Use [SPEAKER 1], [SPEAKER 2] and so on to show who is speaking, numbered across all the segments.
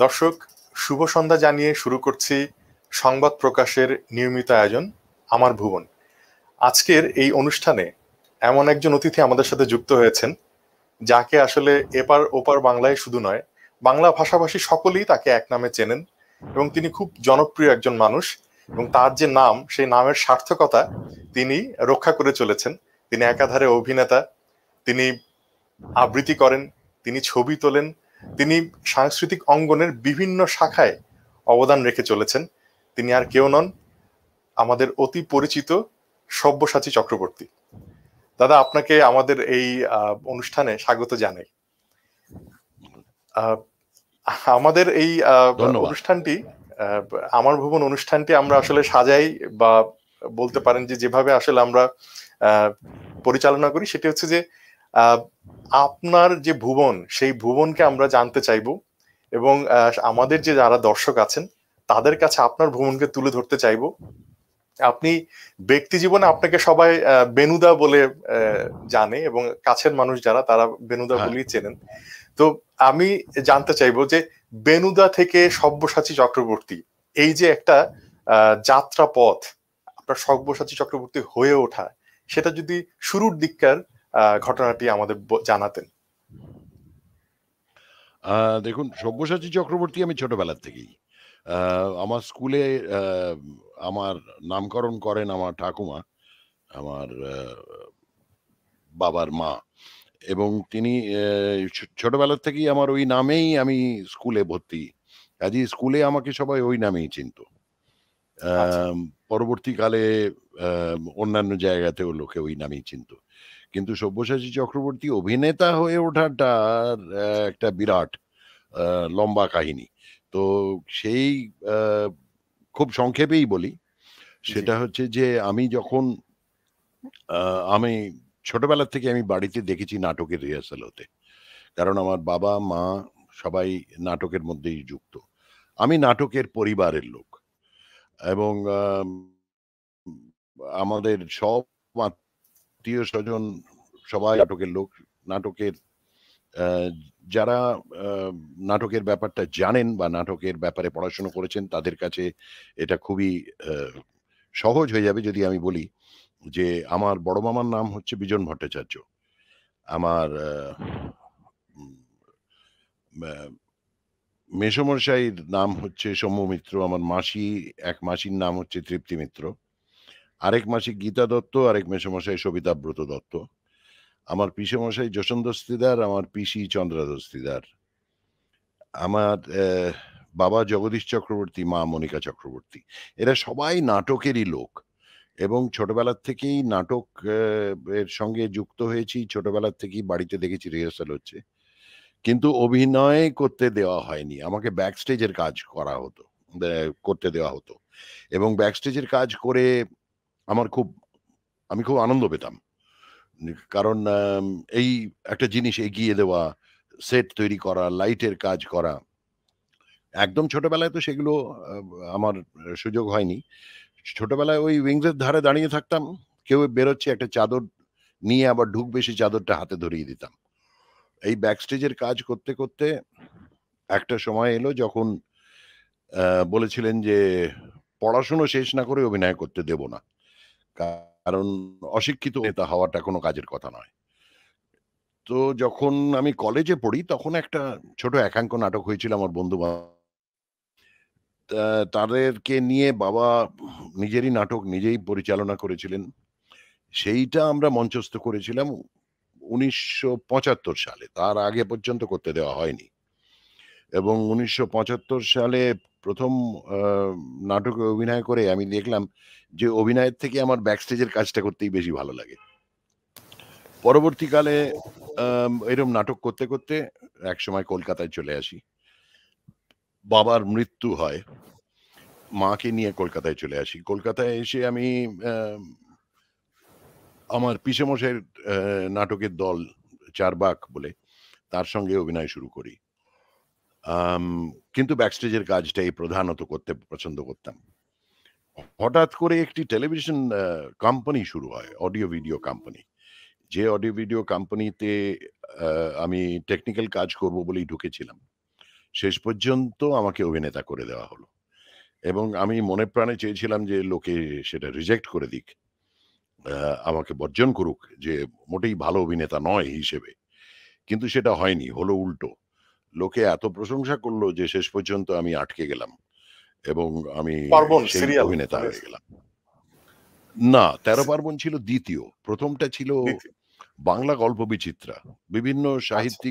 [SPEAKER 1] দর্শক, শুভ সন্ধ্যা জানিয়ে শুরু করছি সংবাদ প্রকাশের নিয়মিত আয়োজন আমার ভুবন। আজকের এই অনুষ্ঠানে এমন একজন অতিথি আমাদের সাথে যুক্ত হয়েছেন, যাকে আসলে এপার ওপার বাংলায় শুধু নয়, বাংলা ভাষাভাষী সকলেই তাকে এক নামে চেনেন এবং তিনি খুব জনপ্রিয় একজন মানুষ। এবং তার যে নাম, সেই নামের সার্থকতা তিনি রক্ষা করে চলেছেন। তিনি একাধারে অভিনেতা, তিনি আবৃত্তি করেন, তিনি ছবি তোলেন, তিনি সাংস্কৃতিক অঙ্গনের বিভিন্ন শাখায় অবদান রেখে চলেছেন। তিনি আর কেউ নন, আমাদের অতি পরিচিত সব্যসাচী চক্রবর্তী। দাদা, আপনাকে আমাদের এই অনুষ্ঠানে স্বাগত জানাই। আমাদের এই অনুষ্ঠানটি, আমার ভুবন অনুষ্ঠানটি আমরা আসলে সাজাই বা বলতে পারেন যে যেভাবে আসলে আমরা পরিচালনা করি, সেটি হচ্ছে যে আপনার যে ভুবন, সেই ভুবনকে আমরা জানতে চাইবো এবং আমাদের যে যারা দর্শক আছেন তাদের কাছে আপনার ভুবনকে তুলে ধরতে চাইবো। আপনি ব্যক্তি জীবনে আপনাকে সবাই বেনুদা বলে জানে এবং কাছের মানুষ যারা, তারা বেনুদা বলেই চেনেন। তো আমি জানতে চাইবো যে বেনুদা থেকে সব্যসাচী চক্রবর্তী, এই যে একটা যাত্রা পথ, আপনার সব্যসাচী চক্রবর্তী হয়ে ওঠা, সেটা যদি শুরুর দিককার ঘটনাটি আমাদের জানাতেন।
[SPEAKER 2] দেখুন, সব্যসাচী চক্রবর্তী আমি ছোটবেলার থেকেই। আমার স্কুলে আমার নামকরণ করেন আমার ঠাকুমা, আমার বাবার মা, এবং তিনি ছোটবেলার থেকেই আমার ওই নামেই আমি স্কুলে ভর্তি। কাজেই স্কুলে আমাকে সবাই ওই নামেই চিনত। পরবর্তীকালে অন্যান্য জায়গাতেও লোকে ওই নামেই চিনত, কিন্তু সব্যসাচী চক্রবর্তী অভিনেতা হয়ে ওঠাটা একটা বিরাট লম্বা কাহিনী। তো সেই খুব সংক্ষেপেই বলি, সেটা হচ্ছে যে আমি যখন আমি ছোটবেলার থেকে আমি বাড়িতে দেখেছি নাটকের রিহার্সাল হতে, কারণ আমার বাবা মা সবাই নাটকের মধ্যেই যুক্ত। আমি নাটকের পরিবারের লোক এবং আমাদের সব আত্মীয় স্বজন সবাই নাটকের লোক। নাটকের যারা নাটকের ব্যাপারটা জানেন বা নাটকের ব্যাপারে পড়াশোনা করেছেন, তাদের কাছে এটা খুবই সহজ হয়ে যাবে যদি আমি বলি যে আমার বড় মামার নাম হচ্ছে বিজন ভট্টাচার্য, আমার মেসমশাইয়ের নাম হচ্ছে সৌম্য মিত্র, আমার মাসি, এক মাসির নাম হচ্ছে তৃপ্তি মিত্র, আরেক মাসি গীতা দত্ত, আরেক মেসমশাই সবিতাব্রত দত্ত, আমার পিসেমশাই যশোন দস্তিদার, আমার পিসি চন্দ্রা দস্তিদার, আমার বাবা জগদীশ চক্রবর্তী, মা মনিকা চক্রবর্তী। এরা সবাই নাটকেরই লোক এবং ছোটবেলার থেকেই নাটক এর সঙ্গে যুক্ত হয়েছি। ছোটবেলার থেকেই বাড়িতে দেখেছি রিহার্সাল হচ্ছে, কিন্তু অভিনয় করতে দেওয়া হয়নি। আমাকে ব্যাক স্টেজের কাজ করতে দেওয়া হতো এবং ব্যাক স্টেজের কাজ করে আমি খুব আনন্দ পেতাম, কারণ এই একটা জিনিস এগিয়ে দেওয়া, সেট তৈরি করা, লাইটের কাজ করা, একদম ছোটবেলায় তো সেগুলো আমার সুযোগ হয়নি। ছোটবেলায় ওই উইংসের ধারে দাঁড়িয়ে থাকতাম, কেউ বেরোচ্ছে, একটা চাদর নিয়ে আবার ঢুকবে, সেই চাদরটা হাতে ধরিয়ে দিতাম। এই ব্যাক স্টেজের কাজ করতে করতে একটা সময় এলো যখন বলেছিলেন যে পড়াশুনো শেষ না করে অভিনয় করতে দেব না, কারণ অশিক্ষিত নেতা হওয়াটা কোনো কাজের কথা নয়। তো যখন আমি কলেজে পড়ি তখন একটা ছোট একাঙ্ক নাটক হয়েছিল আমার বন্ধু তাদেরকে নিয়ে। বাবা নিজেরই নাটক নিজেই পরিচালনা করেছিলেন, সেইটা আমরা মঞ্চস্থ করেছিলাম 1975 সালে। তার আগে পর্যন্ত করতে দেওয়া হয়নি এবং 1975 সালে প্রথম নাটকে অভিনয় করে আমি দেখলাম যে অভিনয়ের থেকে আমার ব্যাকস্টেজের কাজটা করতেই বেশি ভালো লাগে। পরবর্তীকালে এরকম নাটক করতে করতে একসময় কলকাতায় চলে আসি। বাবার মৃত্যু হয়, মাকে নিয়ে কলকাতায় চলে আসি। কলকাতায় এসে আমি আমার পিসেমশাইয়ের নাটকের দল চারবাক বলে, তার সঙ্গে অভিনয় শুরু করি। কিন্তু ব্যাকস্টেজের কাজটাই প্রধানত করতে পছন্দ করতাম। হঠাৎ করে একটি টেলিভিশন কোম্পানি শুরু হয়, অডিও ভিডিও কোম্পানি। যে অডিও ভিডিও কোম্পানিতে আমি টেকনিক্যাল কাজ করব বলেই ঢুকেছিলাম, শেষ পর্যন্ত আমাকে অভিনেতা করে দেওয়া হলো। এবং আমি মনে প্রাণে চেয়েছিলাম যে লোকে সেটা রিজেক্ট করে দিক। আমাকে বর্জন করুক যে মোটেই ভালো অভিনেতা নয় হিসেবে। কিন্তু সেটা হয়নি, হলো উল্টো। লোকে এত প্রশংসা করল যে শেষ পর্যন্ত আমি আটকে গেলাম এবং আমি
[SPEAKER 1] পার্বণ
[SPEAKER 2] সেই
[SPEAKER 1] সিরিয়াল
[SPEAKER 2] অভিনেতা
[SPEAKER 1] মানে
[SPEAKER 2] হয়ে গেলাম। না, ১৩ পার্বণ ছিল ২য়। ১ম টা ছিল
[SPEAKER 1] দ্বিতীয়।
[SPEAKER 2] বাংলা গল্প বিচিত্রা। বিভিন্ন
[SPEAKER 1] আচ্ছা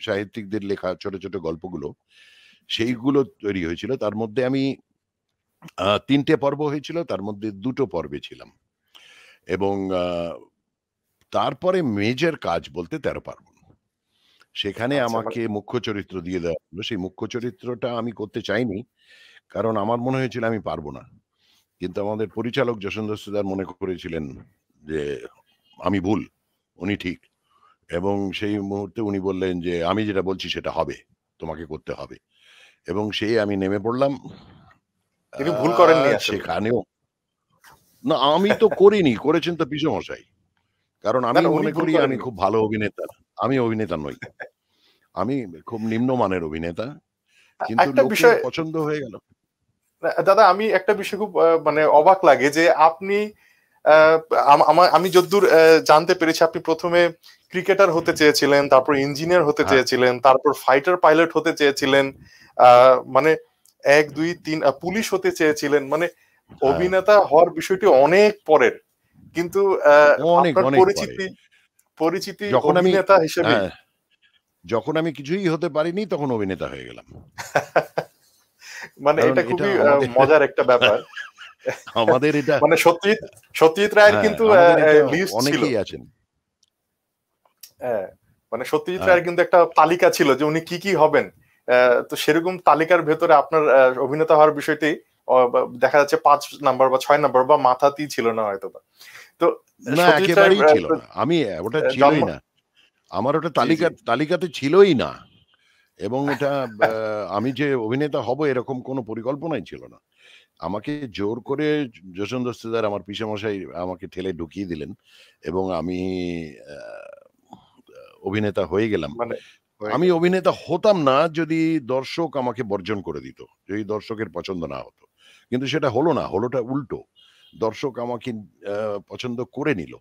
[SPEAKER 2] সাহিত্যিকদের লেখা ছোট, ছোট গল্পগুলো,
[SPEAKER 1] জি
[SPEAKER 2] সেইগুলো তৈরি হয়েছিল। তার মধ্যে আমি ৩ টে পর্ব হয়েছিল, তার মধ্যে ২ টো পর্বে ছিলাম। এবং তারপরে মেজর কাজ বলতে ১৩ পার্বণ। সেখানে
[SPEAKER 1] আচ্ছা মানে
[SPEAKER 2] আমাকে মুখ্য চরিত্র দিয়ে দেওয়া হলো। সেই মুখ্য চরিত্রটা আমি করতে চাইনি। কারণ আমার মনে হয়েছিল আমি পারব না। কিন্তু আমাদের পরিচালক যশোন্দর সুদার মনে করেছিলেন যে আমি ভুল, উনি ঠিক। এবং সেই মুহূর্তে উনি বললেন যে, "আমি যেটা বলছি সেটা হবে। তোমাকে করতে হবে।" এবং সেই আমি নেমে পড়লাম।
[SPEAKER 1] তিনি ভুল করেননি আসলে।
[SPEAKER 2] সেখানেও না আমি তো করিনি, করেছেন তো পিসেমশাই। কারণ
[SPEAKER 1] না
[SPEAKER 2] আমি
[SPEAKER 1] না উনি
[SPEAKER 2] মনে
[SPEAKER 1] ভুল
[SPEAKER 2] করি আমি
[SPEAKER 1] করেননি।
[SPEAKER 2] খুব ভালো অভিনেতা। আমি অভিনেতা নই। আমি খুব নিম্নমানের অভিনেতা। কিন্তু
[SPEAKER 1] একটা
[SPEAKER 2] লোকের
[SPEAKER 1] বিষয়
[SPEAKER 2] পছন্দ হয়ে গেল।
[SPEAKER 1] দাদা আমি একটা বিষয় খুব মানে অবাক লাগে যে আপনি আমি যতদূর জানতে পেরেছি আপনি প্রথমে ক্রিকেটার হতে চেয়েছিলেন, তারপর ইঞ্জিনিয়ার হতে
[SPEAKER 2] হ্যাঁ,
[SPEAKER 1] চেয়েছিলেন, তারপর ফাইটার পাইলট হতে চেয়েছিলেন, মানে ১ ২ ৩ পুলিশ হতে চেয়েছিলেন, মানে
[SPEAKER 2] হ্যাঁ।
[SPEAKER 1] অভিনেতা হওয়ার বিষয়টি অনেক পরের। কিন্তু
[SPEAKER 2] অনেক,
[SPEAKER 1] আপনার
[SPEAKER 2] অনেক পরে।
[SPEAKER 1] পরিচিতি পরিচিতি
[SPEAKER 2] যখন আমি
[SPEAKER 1] অভিনেতা হিসেবেই।
[SPEAKER 2] হ্যাঁ, যখন আমি কিছুই হতে পারিনি তখন অভিনেতা হয়ে গেলাম।
[SPEAKER 1] মানে
[SPEAKER 2] কারণ
[SPEAKER 1] এটা
[SPEAKER 2] এটা
[SPEAKER 1] খুবই
[SPEAKER 2] আমাদের
[SPEAKER 1] মজার একটা ব্যাপার।
[SPEAKER 2] আমাদের এটা
[SPEAKER 1] মানে সত্যজিৎ রায়ের
[SPEAKER 2] হ্যাঁ,
[SPEAKER 1] কিন্তু
[SPEAKER 2] আমাদের এটা
[SPEAKER 1] লিস্ট ছিল।
[SPEAKER 2] অনেকেই আছেন।
[SPEAKER 1] হ্যাঁ, মানে সত্যজিৎ
[SPEAKER 2] হ্যাঁ,
[SPEAKER 1] রায়ের কিন্তু একটা তালিকা ছিল যে উনি কি কি হবেন। তো সেরকম তালিকার ভেতরে আপনার অভিনেতা হওয়ার বিষয়টি দেখা যাচ্ছে ৫ নাম্বার বা ৬ নাম্বার বা মাথাতেই ছিল না হয়তোবা। তো
[SPEAKER 2] না
[SPEAKER 1] সত্যজিৎ রায়ের
[SPEAKER 2] একেবারেই ছিল না। আমি ওটা
[SPEAKER 1] জন্ম
[SPEAKER 2] ছিলই না। আমার ওটা
[SPEAKER 1] জি, জি।
[SPEAKER 2] তালিকাতে ছিলই না। এবং এটা আমি যে অভিনেতা হব এরকম কোনো পরিকল্পনাই ছিল না। আমাকে জোর করে যশন দস্তিদার আমার পিসেমশাই আমাকে ঠেলে ঢুকিয়ে দিলেন এবং আমি আ অভিনেতা হয়ে গেলাম।
[SPEAKER 1] মানে হয়ে
[SPEAKER 2] আমি
[SPEAKER 1] গেল।
[SPEAKER 2] অভিনেতা হতাম না যদি দর্শক আমাকে বর্জন করে দিত। যদি দর্শকের পছন্দ না হতো। কিন্তু সেটা হলো না, হলোটা উল্টো। দর্শক আমাকে আ পছন্দ করে নিল।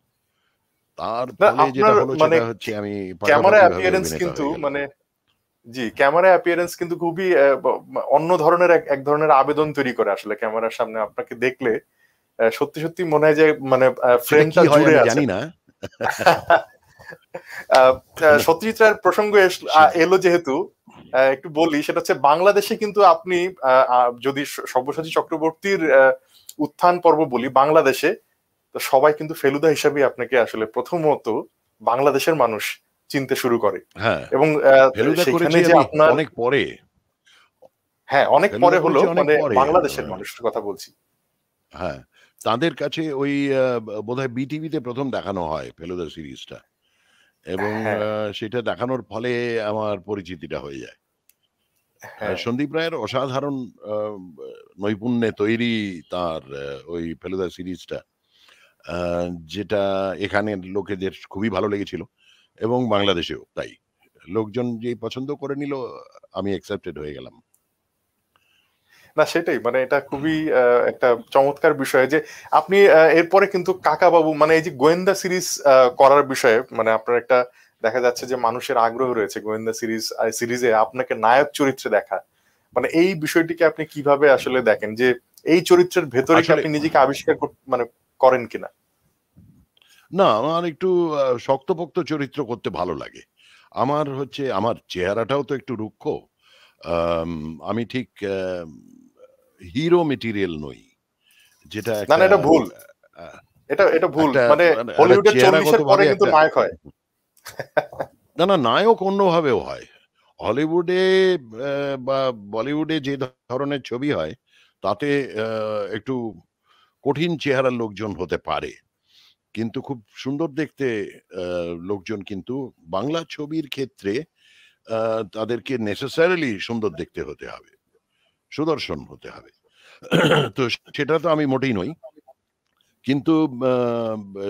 [SPEAKER 2] তার
[SPEAKER 1] না
[SPEAKER 2] ফলে যেটা
[SPEAKER 1] আপনার
[SPEAKER 2] হলো
[SPEAKER 1] মানে
[SPEAKER 2] সেটা হচ্ছে আমি
[SPEAKER 1] ক্যামেরা
[SPEAKER 2] পাকাপাকিভাবে
[SPEAKER 1] অ্যাপিয়ারেন্স
[SPEAKER 2] অভিনেতা
[SPEAKER 1] কিন্তু
[SPEAKER 2] হয়ে গেলাম।
[SPEAKER 1] মানে জি, ক্যামেরা অ্যাপিয়ারেন্স কিন্তু খুবই অন্য ধরনের এক ধরনের আবেদন তৈরি করে আসলে ক্যামেরার সামনে আপনাকে দেখলে সত্যি, সত্যি মনে হয় যে মানে
[SPEAKER 2] সেটা কি
[SPEAKER 1] ফ্রেমটা
[SPEAKER 2] হয়
[SPEAKER 1] জুড়ে
[SPEAKER 2] আমি
[SPEAKER 1] আছে।
[SPEAKER 2] জানি না। না
[SPEAKER 1] সত্যজিৎ রায়ের প্রসঙ্গ
[SPEAKER 2] সেটা
[SPEAKER 1] এলো যেহেতু একটু বলি সেটা হচ্ছে বাংলাদেশে কিন্তু আপনি যদি সব্যসাচী চক্রবর্তীর উত্থান পর্ব বলি বাংলাদেশে, তো সবাই কিন্তু ফেলুদা হিসাবেই আপনাকে আসলে প্রথমত বাংলাদেশের মানুষ চিনতে শুরু করে
[SPEAKER 2] হ্যাঁ,
[SPEAKER 1] এবং
[SPEAKER 2] ফেলুদা
[SPEAKER 1] সেখানে
[SPEAKER 2] করেছি
[SPEAKER 1] যে
[SPEAKER 2] আমি
[SPEAKER 1] আপনার
[SPEAKER 2] অনেক পরে।
[SPEAKER 1] হ্যাঁ অনেক
[SPEAKER 2] ফেলুদা
[SPEAKER 1] পরে হলো
[SPEAKER 2] করেছি অনেক
[SPEAKER 1] মানে
[SPEAKER 2] পরে।
[SPEAKER 1] বাংলাদেশের মানুষের কথা বলছি।
[SPEAKER 2] হ্যাঁ, তাদের কাছে ওই বোধহয় বিটিভিতে ১ম দেখানো হয় ফেলুদা সিরিজটা। এবং
[SPEAKER 1] হ্যাঁ
[SPEAKER 2] সেটা দেখানোর ফলে আমার পরিচিতিটা হয়ে যায়।
[SPEAKER 1] হ্যাঁ
[SPEAKER 2] সন্দীপ রায়ের অসাধারণ আ নৈপুণ্যে তৈরি তার ওই ফেলুদা সিরিজটা। আ যেটা এখানের লোকেদের খুবই ভালো লেগেছিল এবং বাংলাদেশেও তাই। লোকজন যেই পছন্দ করে নিল আমি অ্যাকসেপ্টেড হয়ে গেলাম।
[SPEAKER 1] না সেটাই মানে এটা খুবই একটা চমৎকার বিষয় যে আপনি এরপরে কিন্তু কাকাবাবু মানে এই যে গোয়েন্দা সিরিজ করার বিষয়ে মানে আপনার একটা দেখা যাচ্ছে যে মানুষের আগ্রহ রয়েছে গোয়েন্দা সিরিজে আপনাকে নায়ক চরিত্রে দেখা মানে এই বিষয়টিকে আপনি কিভাবে আসলে দেখেন যে এই চরিত্রের ভেতরে কি
[SPEAKER 2] আসলে
[SPEAKER 1] আপনি নিজেকে আবিষ্কার মানে করেন কিনা?
[SPEAKER 2] না আমার একটু শক্তপোক্ত চরিত্র করতে ভালো লাগে। আমার হচ্ছে আমার চেহারাটাও তো একটু রুক্ষ। আম আমি ঠিক হিরো মেটেরিয়াল নই। যেটা
[SPEAKER 1] না না
[SPEAKER 2] একটা
[SPEAKER 1] এটা ভুল,
[SPEAKER 2] আ
[SPEAKER 1] এটা ভুল
[SPEAKER 2] একটা
[SPEAKER 1] মানে
[SPEAKER 2] মানে একটা
[SPEAKER 1] হলিউডের ৪০ এর পরে
[SPEAKER 2] চেহারাগতভাবে
[SPEAKER 1] কিন্তু
[SPEAKER 2] একটা
[SPEAKER 1] নায়ক হয়।
[SPEAKER 2] না, নায়ক অন্যভাবেও হয়। হলিউডে বা বলিউডে যে ধরনের ছবি হয়, তাতে আ একটু কঠিন চেহারার লোকজন হতে পারে। কিন্তু খুব সুন্দর দেখতে আ লোকজন কিন্তু বাংলা ছবির ক্ষেত্রে আ তাদেরকে নেসেসারিলি সুন্দর দেখতে হতে হবে। সুদর্শন হতে হবে। তো সেটা তো আমি মোটেই নই। কিন্তু আ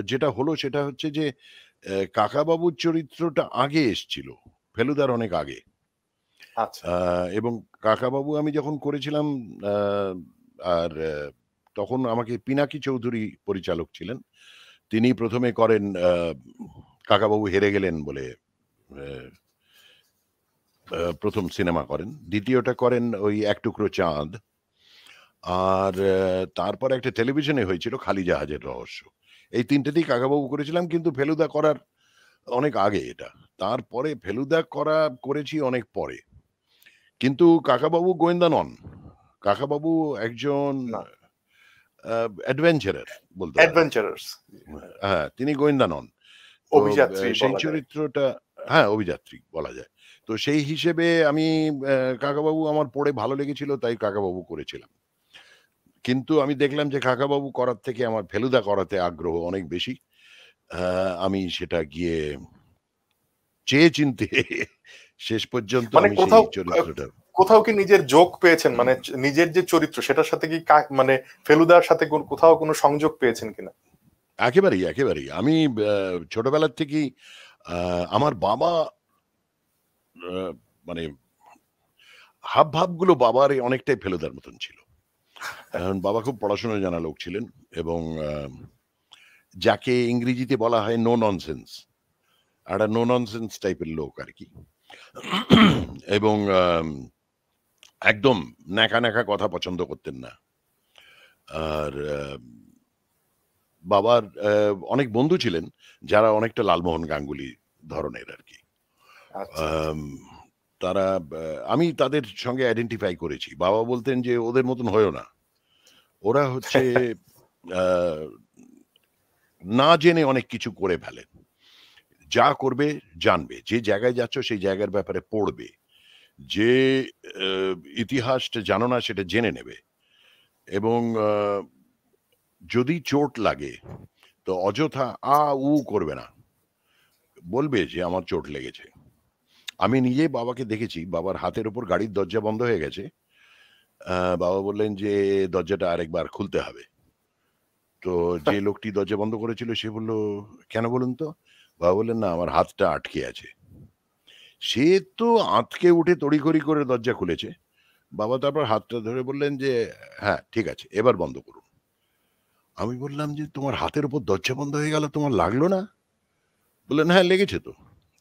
[SPEAKER 2] যেটা হলো সেটা হচ্ছে যে কাকাবাবুর চরিত্রটা আগে এসছিল। ফেলুদার অনেক আগে।
[SPEAKER 1] আচ্ছা।
[SPEAKER 2] এবং কাকাবাবু আমি যখন করেছিলাম, আর তখন আমাকে পিনাকি চৌধুরী পরিচালক ছিলেন। তিনি ১ম এ করেন কাকাবাবু হেরে গেলেন বলে, অ্যা ১ম সিনেমা করেন। দ্বিতীয়টা করেন ওই 'এক টুকরো চাঁদ'। আর তারপরে একটা টেলিভিশনে হয়েছিল 'খালি জাহাজের রহস্য'। এই ৩ টেতেই কাকাবাবু করেছিলাম, কিন্তু ফেলুদা করার অনেক আগে এটা। তারপরে ফেলুদা করেছি অনেক পরে। কিন্তু কাকাবাবু গোয়েন্দা নন। কাকাবাবু একজন
[SPEAKER 1] না,
[SPEAKER 2] অ্যাডভেঞ্চারার বলতে পারেন।
[SPEAKER 1] অ্যাডভেঞ্চারার্স,
[SPEAKER 2] হ্যাঁ, তিনি গোয়েন্দা নন। তো
[SPEAKER 1] অভিযাত্রী
[SPEAKER 2] সেই
[SPEAKER 1] বলা যায়।
[SPEAKER 2] চরিত্রটা, হ্যাঁ, অভিযাত্রী বলা যায়। তো সেই হিসেবে আমি কাকাবাবু আমার পড়ে ভালো লেগেছিল, তাই কাকাবাবু করেছিলাম। কিন্তু আমি দেখলাম যে কাকাবাবু করার থেকে আমার ফেলুদা করাতে আগ্রহ অনেক বেশি। আ আমি সেটা গিয়ে চেয়ে চিন্তে শেষ পর্যন্ত
[SPEAKER 1] মানে
[SPEAKER 2] আমি সেই
[SPEAKER 1] কোথাও
[SPEAKER 2] চরিত্রটা,
[SPEAKER 1] কোথাও কি নিজের যোগ পেয়েছেন, মানে নিজের যে চরিত্র সেটার সাথে কি মানে ফেলুদার সাথে কোথাও কোনো সংযোগ পেয়েছেন কিনা?
[SPEAKER 2] একেবারেই, একেবারেই। আমি ছোটবেলার থেকেই আমার বাবা, আ মানে হাবভাবগুলো বাবার অনেকটাই ফেলুদার মতন ছিল। কারণ বাবা খুব পড়াশোনা জানা লোক ছিলেন এবং যাকে ইংরেজিতে বলা হয় নো ননসেন্স। একটা নো ননসেন্স টাইপের লোক আরকি। এবং একদম ন্যাকা, ন্যাকা কথা পছন্দ করতেন না। আর বাবার অনেক বন্ধু ছিলেন যারা অনেকটা লালমোহন গাঙ্গুলি ধরনের আরকি।
[SPEAKER 1] আচ্ছা, আচ্ছা।
[SPEAKER 2] আম তারা, আমি তাদের সঙ্গে আইডেন্টিফাই করেছি। বাবা বলতেন যে, "ওদের মতন হইও না। ওরা হচ্ছে আ না জেনে অনেক কিছু করে ফেলে। যা করবে জানবে। যে জায়গায় যাচ্ছ সেই জায়গার ব্যাপারে পড়বে। যে আ ইতিহাসটা জানো না সেটা জেনে নেবে এবং যদি চোট লাগে তো অযথা উ করবে না। বলবে যে আমার চোট লেগেছে।" আমি নিজে বাবাকে দেখেছি, বাবার হাতের উপর গাড়ির দরজা বন্ধ হয়ে গেছে। বাবা বললেন যে, "দরজাটা আরেকবার খুলতে হবে।" তো যে লোকটি দরজা বন্ধ করেছিল সে বলল, "কেন বলুন তো?" বাবা বললেন, "না, আমার হাতটা আটকে আছে।" সে তো আঁতকে উঠে তড়িঘড়ি করে দরজা খুলেছে। বাবা তারপর হাতটা ধরে বললেন যে, "হ্যাঁ, ঠিক আছে, এবার বন্ধ করুন।" আমি বললাম যে, "তোমার হাতের উপর দরজা বন্ধ হয়ে গেল, তোমার লাগলো না?" বললেন, "হ্যাঁ, লেগেছে তো।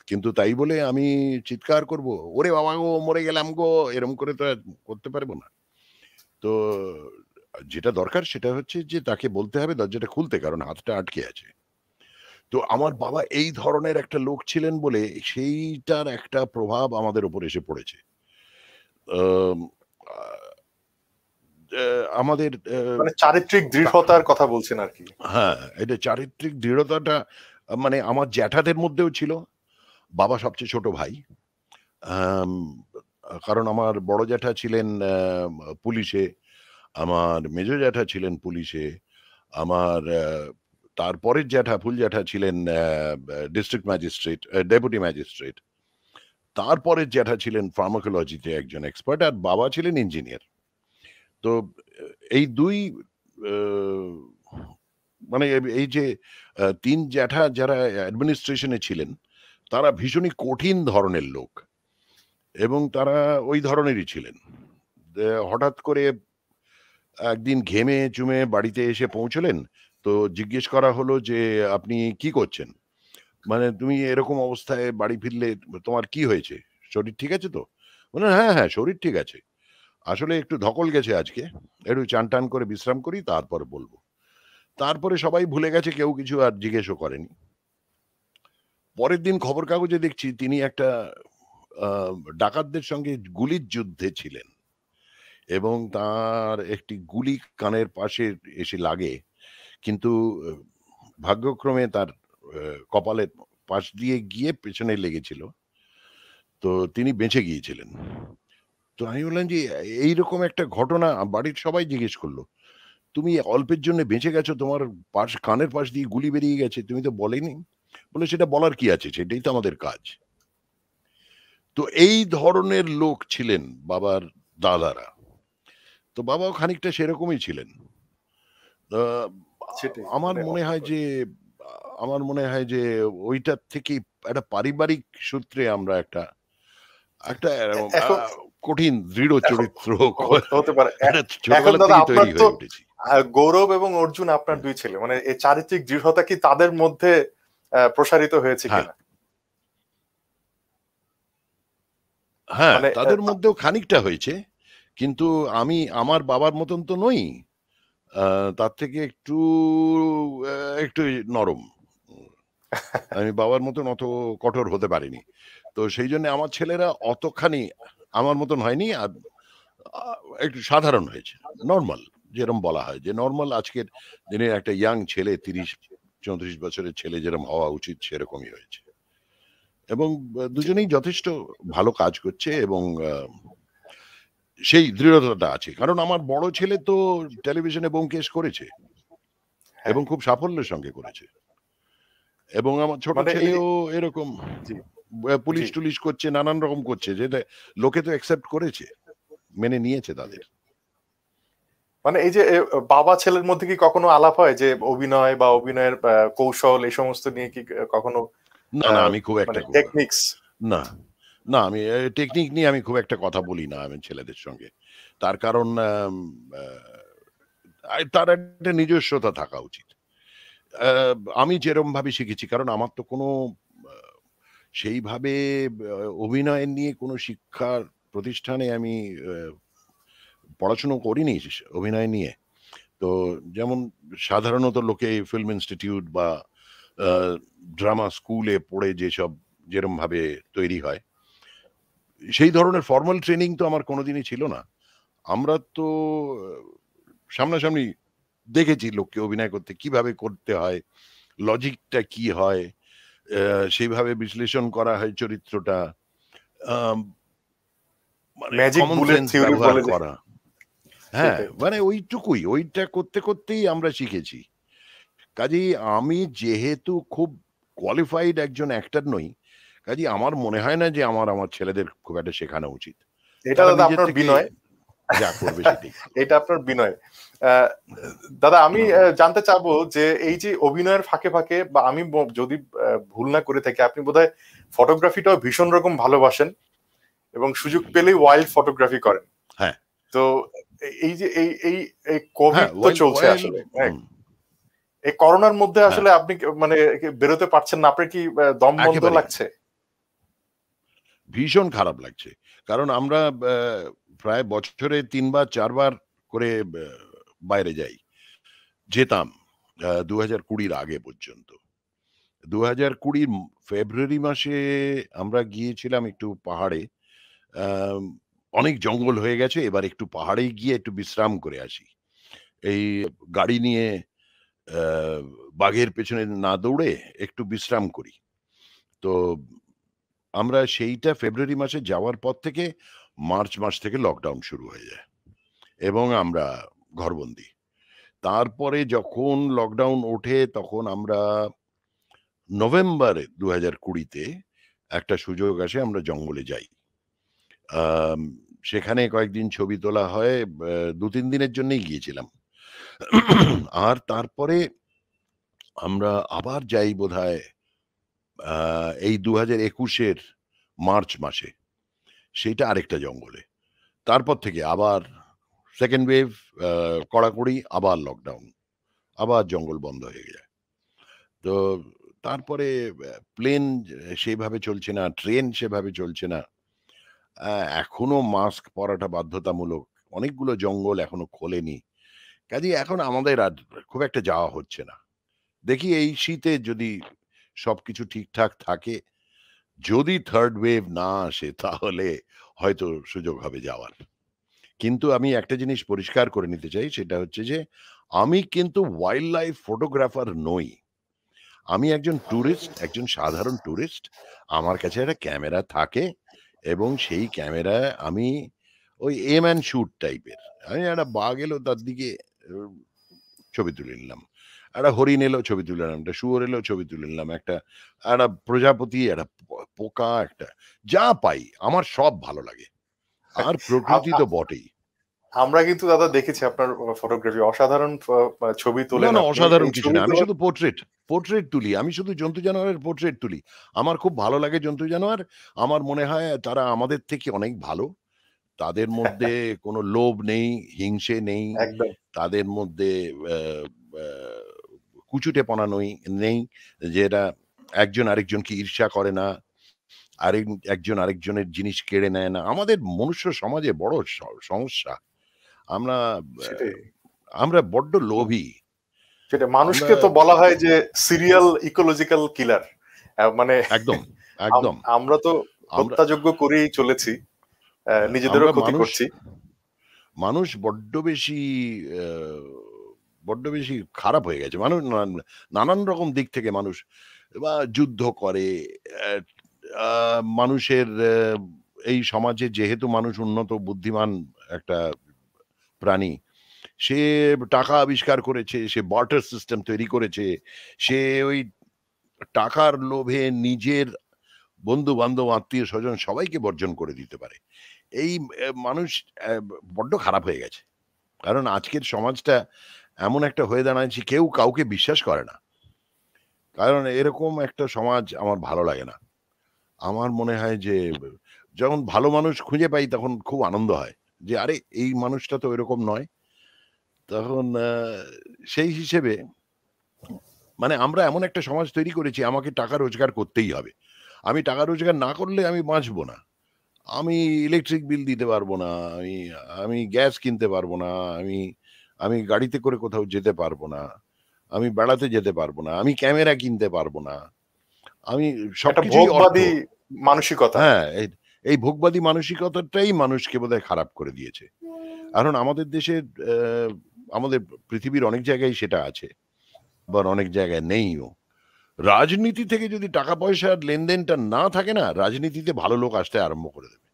[SPEAKER 2] কিন্তু তাই বলে আমি চিৎকার করব, 'ওরে বাবা গো! মরে গেলাম গো!' এরকম করে তো আর করতে পারব না। তো যেটা দরকার সেটা হচ্ছে যে তাকে বলতে হবে দরজাটা খুলতে, কারণ হাতটা আটকে আছে।" তো আমার বাবা এই ধরনের একটা লোক ছিলেন বলে সেইটার একটা প্রভাব আমাদের উপর এসে পড়েছে। আম আ আমাদের
[SPEAKER 1] মানে চারিত্রিক
[SPEAKER 2] কা
[SPEAKER 1] দৃঢ়তার কথা বলছেন আরকি।
[SPEAKER 2] হ্যাঁ, এটা চারিত্রিক দৃঢ়তাটা মানে আমার জ্যাঠাদের মধ্যেও ছিল। বাবা সবচেয়ে ছোট ভাই। আম কারণ আমার বড় জ্যাঠা ছিলেন পুলিশে, আমার মেজ জ্যাঠা ছিলেন পুলিশে, আমার তারপরের জ্যাঠা, ফুল জ্যাঠা ছিলেন ডিস্ট্রিক্ট ম্যাজিস্ট্রেট, ডেপুটি ম্যাজিস্ট্রেট। তারপরের জ্যাঠা ছিলেন ফার্মাকোলজিতে একজন এক্সপার্ট, আর বাবা ছিলেন ইঞ্জিনিয়ার। তো এই ২ আ মানে এই যে ৩ জ্যাঠা যারা অ্যাডমিনিস্ট্রেশন এ ছিলেন, তারা ভীষণই কঠিন ধরনের লোক এবং তারা ওই ধরনেরই ছিলেন। হঠাৎ করে একদিন ঘেমে চুমে বাড়িতে এসে পৌঁছলেন। তো জিজ্ঞেস করা হলো যে, "আপনি কি করছেন? মানে তুমি এরকম অবস্থায় বাড়ি ফিরলে তোমার কি হয়েছে? শরীর ঠিক আছে তো?" বললেন, "হ্যাঁ, হ্যাঁ, শরীর ঠিক আছে। আসলে একটু ধকল গেছে আজকে। একটু চান-টান করে বিশ্রাম করি, তারপর বলব।" তারপরে সবাই ভুলে গেছে, কেউ কিছু আর জিজ্ঞেসও করেনি। পরের দিন খবর কাগজে দেখছি তিনি একটা আ ডাকাতদের সঙ্গে গুলির যুদ্ধে ছিলেন এবং তার একটি গুলি কানের পাশে এসে লাগে। কিন্তু আ ভাগ্যক্রমে তার কপালের পাশ দিয়ে গিয়ে পেছনে লেগেছিল। তো তিনি বেঁচে গিয়েছিলেন। তো আমি বললাম যে, "এইরকম একটা ঘটনা", বাড়ির সবাই জিজ্ঞেস করল, "তুমি অল্পের জন্য বেঁচে গেছো, তোমার কানের পাশ দিয়ে গুলি বেরিয়ে গেছে, তুমি তো বলেনি?" বলল, "সেটা বলার কি আছে? সেটাই তো আমাদের কাজ।" তো এই ধরনের লোক ছিলেন বাবার দাদারা। তো বাবাও খানিকটা সেরকমই ছিলেন। আ
[SPEAKER 1] সেটাই
[SPEAKER 2] আমার
[SPEAKER 1] মানে
[SPEAKER 2] মনে হয় যে আ আমার মনে হয় যে ঐটার থেকেই একটা পারিবারিক সূত্রে আমরা একটা একটা
[SPEAKER 1] এখন
[SPEAKER 2] কঠিন দৃঢ় চরিত্র
[SPEAKER 1] হতে পারে। এখন
[SPEAKER 2] ছোটবেলা
[SPEAKER 1] দাদা
[SPEAKER 2] থেকে
[SPEAKER 1] আপনার
[SPEAKER 2] তৈরি
[SPEAKER 1] তো
[SPEAKER 2] হয়ে উঠেছি।
[SPEAKER 1] গৌরব এবং অর্জুন আপনার 2 ছেলে, মানে এই চারিত্রিক দৃঢ়তা কি তাদের মধ্যে প্রসারিত হয়েছে
[SPEAKER 2] হ্যাঁ,
[SPEAKER 1] কিনা?
[SPEAKER 2] হ্যাঁ,
[SPEAKER 1] মানে
[SPEAKER 2] তাদের মধ্যেও খানিকটা হয়েছে। কিন্তু আমি আমার বাবার মতন তো নই। তার থেকে একটু নরম। আমি বাবার মতন অত কঠোর হতে পারিনি। তো সেইজন্যে আমার ছেলেরা অতখানি আমার মতন হয়নি। আর আ একটু সাধারণ হয়েছে। নরমাল, যেরম বলা হয় যে নরমাল আজকের দিনের একটা ইয়াং ছেলে ৩০-৩৪ বছরের ছেলে যেরম হওয়া উচিত সেরকমই হয়েছে। এবং দুজনেই যথেষ্ট ভালো কাজ করছে এবং সেই দৃঢ়তাটা আছে। কারণ আমার বড় ছেলে তো টেলিভিশনে ব্যোমকেশ করেছে
[SPEAKER 1] হ্যাঁ,
[SPEAKER 2] এবং খুব সাফল্যের সঙ্গে করেছে। এবং আমার ছোট
[SPEAKER 1] মানে এই
[SPEAKER 2] ছেলেও এরকম
[SPEAKER 1] জি, জি।
[SPEAKER 2] পুলিশ-টুলিশ করছে, নানান রকম করছে, যেটা লোকে তো অ্যাকসেপ্ট করেছে, মেনে নিয়েছে তাদের।
[SPEAKER 1] মানে এই যে বাবা ছেলের মধ্যে কি কখনো আলাপ হয় যে অভিনয় বা অভিনয়ের কৌশল এই সমস্ত নিয়ে কি কখনো
[SPEAKER 2] না, না, আমি খুব একটা
[SPEAKER 1] মানে টেকনিক্স?
[SPEAKER 2] না, না, আমি টেকনিক নিয়ে আমি খুব একটা কথা বলি না আমি ছেলেদের সঙ্গে। তার কারণ তার একটা নিজস্বতা থাকা উচিত। আ আমি যেরমভাবে শিখেছি, কারণ আমার তো কোনো আ সেইভাবে অভিনয় নিয়ে কোনো শিক্ষার প্রতিষ্ঠানে আমি আ পড়াশুনো করিনি অভিনয় নিয়ে। তো যেমন সাধারণত লোকে ফিল্ম ইনস্টিটিউট বা আ ড্রামা স্কুলে পড়ে যেরমভাবে তৈরি হয়, সেই ধরনের ফরমাল ট্রেনিং তো আমার কোনোদিনই ছিল না। আমরা তো আহ, সামনাসামনি দেখেছি লোককে অভিনয় করতে, কিভাবে করতে হয়, লজিকটা কি হয়, সেইভাবে বিশ্লেষণ করা হয় চরিত্রটা। আম মানে
[SPEAKER 1] magic
[SPEAKER 2] common
[SPEAKER 1] bullet
[SPEAKER 2] sense
[SPEAKER 1] theory
[SPEAKER 2] ব্যবহার
[SPEAKER 1] বলে যে
[SPEAKER 2] করা। হ্যাঁ,
[SPEAKER 1] সেটাই।
[SPEAKER 2] মানে ওইটুকুই। ওইটা করতে, করতেই আমরা শিখেছি। কাজেই আমি যেহেতু খুব কোয়ালিফাইড একজন অ্যাক্টর নই, কাজেই আমার মনে হয় না যে আমার ছেলেদের খুব একটা শেখানো উচিত।
[SPEAKER 1] এটা
[SPEAKER 2] তারা
[SPEAKER 1] দাদা
[SPEAKER 2] নিজের
[SPEAKER 1] আপনার
[SPEAKER 2] থেকে
[SPEAKER 1] বিনয়।
[SPEAKER 2] যা করবে সেটাই ভালো।
[SPEAKER 1] এটা আপনার বিনয়। আহ, দাদা আমি জানতে চাবো যে এই যে অভিনয়ের ফাঁকে ফাঁকে বা আমি যদি ভুল না করে থাকি, আপনি বোধহয় ফটোগ্রাফিটাও ভীষণ রকম ভালোবাসেন এবং সুযোগ পেলেই ওয়াইল্ড ফটোগ্রাফি করেন।
[SPEAKER 2] হ্যাঁ,
[SPEAKER 1] তো এই যে এই এই এই কোভিড
[SPEAKER 2] হ্যাঁ,
[SPEAKER 1] তো চলছে আসলে, হ্যাঁ,
[SPEAKER 2] হুম,
[SPEAKER 1] এই করোনার মধ্যে
[SPEAKER 2] হ্যাঁ,
[SPEAKER 1] আসলে আপনি মানে বেরোতে পারছেন না, আপনার কি দম বন্ধ
[SPEAKER 2] একেবারেই না।
[SPEAKER 1] লাগছে?
[SPEAKER 2] ভীষণ খারাপ লাগছে। কারণ আমরা প্রায় বছরে ৩ বার ৪ বার করে বাইরে যাই। যেতাম ২০২০ র আগে পর্যন্ত। ২০২০ ফেব্রুয়ারি মাসে আমরা গিয়েছিলাম একটু পাহাড়ে। আম অনেক জঙ্গল হয়ে গেছে। এবার একটু পাহাড়ে গিয়ে একটু বিশ্রাম করে আসি। এই গাড়ি নিয়ে আ বাঘের পেছনে না দৌড়ে একটু বিশ্রাম করি। তো আমরা সেইটা ফেব্রুয়ারি মাসে যাওয়ার পর থেকে মার্চ মাস থেকে লকডাউন শুরু হয়ে যায় এবং আমরা ঘরবন্দি। তারপরে যখন লকডাউন ওঠে তখন আমরা নভেম্বরে ২০২০ তে একটা সুযোগ আসে আমরা জঙ্গলে যাই। আম সেখানে কয়েকদিন ছবি তোলা হয়। ২-৩ দিনের জন্যই গিয়েছিলাম। আর তারপরে আমরা আবার যাই বোধহয় আ এই ২০২১ এর মার্চ মাসে। সেইটা আরেকটা জঙ্গলে। তারপর থেকে আবার 2nd ওয়েভ, আ কড়াকড়ি, আবার লকডাউন। আবার জঙ্গল বন্ধ হয়ে যায়। তো তারপরে প্লেন সেইভাবে চলছে না, ট্রেন সেভাবে চলছে না। আ এখনো মাস্ক পরাটা বাধ্যতামূলক। অনেকগুলো জঙ্গল এখনো খোলেনি। কাজেই এখন আমাদের আর খুব একটা যাওয়া হচ্ছে না। দেখি এই শীতে যদি সবকিছু ঠিকঠাক থাকে, যদি 3rd ওয়েভ না আসে তাহলে হয়তো সুযোগ হবে যাওয়ার। কিন্তু আমি একটা জিনিস পরিষ্কার করে নিতে চাই, সেটা হচ্ছে যে আমি কিন্তু ওয়াইল্ড লাইফ ফটোগ্রাফার নই। আমি একজন টুরিস্ট, একজন সাধারণ টুরিস্ট। আমার কাছে একটা ক্যামেরা থাকে এবং সেই ক্যামেরায় আমি ওই এম অ্যান্ড শুট টাইপের। আমি একটা বাঘ এলো তার দিকে উ ছবি তুলে নিলাম। একটা হরিণ এলো ছবি তুলে নিলাম। একটা শুয়োর এলো ছবি তুলে নিলাম। একটা একটা প্রজাপতি, একটা পোকা, একটা যা পাই আমার সব ভালো লাগে। আর প্রকৃতি
[SPEAKER 1] আ-
[SPEAKER 2] তো বটেই।
[SPEAKER 1] আমরা কিন্তু দাদা দেখেছি আপনার ফটোগ্রাফি, অসাধারণ ছবি
[SPEAKER 2] না
[SPEAKER 1] তোলেন
[SPEAKER 2] না
[SPEAKER 1] আপনি।
[SPEAKER 2] অসাধারণ
[SPEAKER 1] এই
[SPEAKER 2] কিছু না, আমি
[SPEAKER 1] ছবিগুলো
[SPEAKER 2] শুধু পোর্ট্রেট তুলি, আমি শুধু জন্তু জানোয়ারের পোর্ট্রেট তুলি। আমার খুব ভালো লাগে জন্তু জানোয়ার। আমার মনে হয় তারা আমাদের থেকে অনেক ভালো। তাদের মধ্যে কোনো লোভ নেই, হিংসে নেই,
[SPEAKER 1] একদম
[SPEAKER 2] তাদের মধ্যে আ আ কুচুটেপনা নেই, যেটা একজন আরেকজনকে ঈর্ষা করে না, একজন আরেকজনের জিনিস কেড়ে নেয় না। আমাদের মনুষ্য সমাজে বড় সমস্যা। আমরা আ
[SPEAKER 1] সেটাই।
[SPEAKER 2] আমরা বড্ড লোভী।
[SPEAKER 1] সেটা
[SPEAKER 2] আমরা
[SPEAKER 1] মানুষকে তো বলা হয় যে সিরিয়াল ইকোলজিক্যাল কিলার। মানে
[SPEAKER 2] একদম, একদম।
[SPEAKER 1] আমরা তো
[SPEAKER 2] আমরা
[SPEAKER 1] হত্যাযজ্ঞ করেই চলেছি,
[SPEAKER 2] আমরা
[SPEAKER 1] নিজেদেরও ক্ষতি করছি।
[SPEAKER 2] মানুষ আ বড্ড বেশি খারাপ হয়ে গেছে। মানুষ নানান রকম দিক থেকে মানুষ যুদ্ধ করে। অ্যা আ মানুষের এই সমাজে যেহেতু মানুষ উন্নত বুদ্ধিমান একটা প্রাণী, সে টাকা আবিষ্কার করেছে, সে বার্টার সিস্টেম তৈরি করেছে। সে ওই টাকার লোভে নিজের বন্ধু-বান্ধব, আত্মীয়-স্বজন সবাইকে বর্জন করে দিতে পারে। এই মানুষ বড্ড খারাপ হয়ে গেছে। কারণ আজকের সমাজটা এমন একটা হয়ে দাঁড়ায়ছে, কেউ কাউকে বিশ্বাস করে না। কারণ এরকম একটা সমাজ আমার ভালো লাগে না। আমার মনে হয় যে যখন ভালো মানুষ খুঁজে পাই তখন খুব আনন্দ হয়। যে আরে এই মানুষটা তো এরকম নয়। তখন সেই হিসেবে মানে আমরা এমন একটা সমাজ তৈরি করেছি আমাকে টাকা রোজগার করতেই হবে। আমি টাকা রোজগার না করলে আমি বাঁচব না। আমি ইলেকট্রিক বিল দিতে পারব না। আমি গ্যাস কিনতে পারব না। আমি আমি গাড়িতে করে কোথাও যেতে পারব না। আমি বেড়াতে যেতে পারব না। আমি ক্যামেরা কিনতে পারব না। আমি
[SPEAKER 1] একটা
[SPEAKER 2] সবকিছুই অর্থ।
[SPEAKER 1] ভোগবাদী মানসিকতা।
[SPEAKER 2] হ্যাঁ, এই ভোগবাদী মানসিকতাটাই মানুষকে বোধহয় খারাপ করে দিয়েছে। কারণ আমাদের দেশের আমাদের পৃথিবীর অনেক জায়গায় সেটা আছে। আবার অনেক জায়গায় নেইও। রাজনীতি থেকে যদি টাকা পয়সার লেনদেনটা না থাকে না, রাজনীতিতে ভালো লোক আসতে আরম্ভ করে দেবে।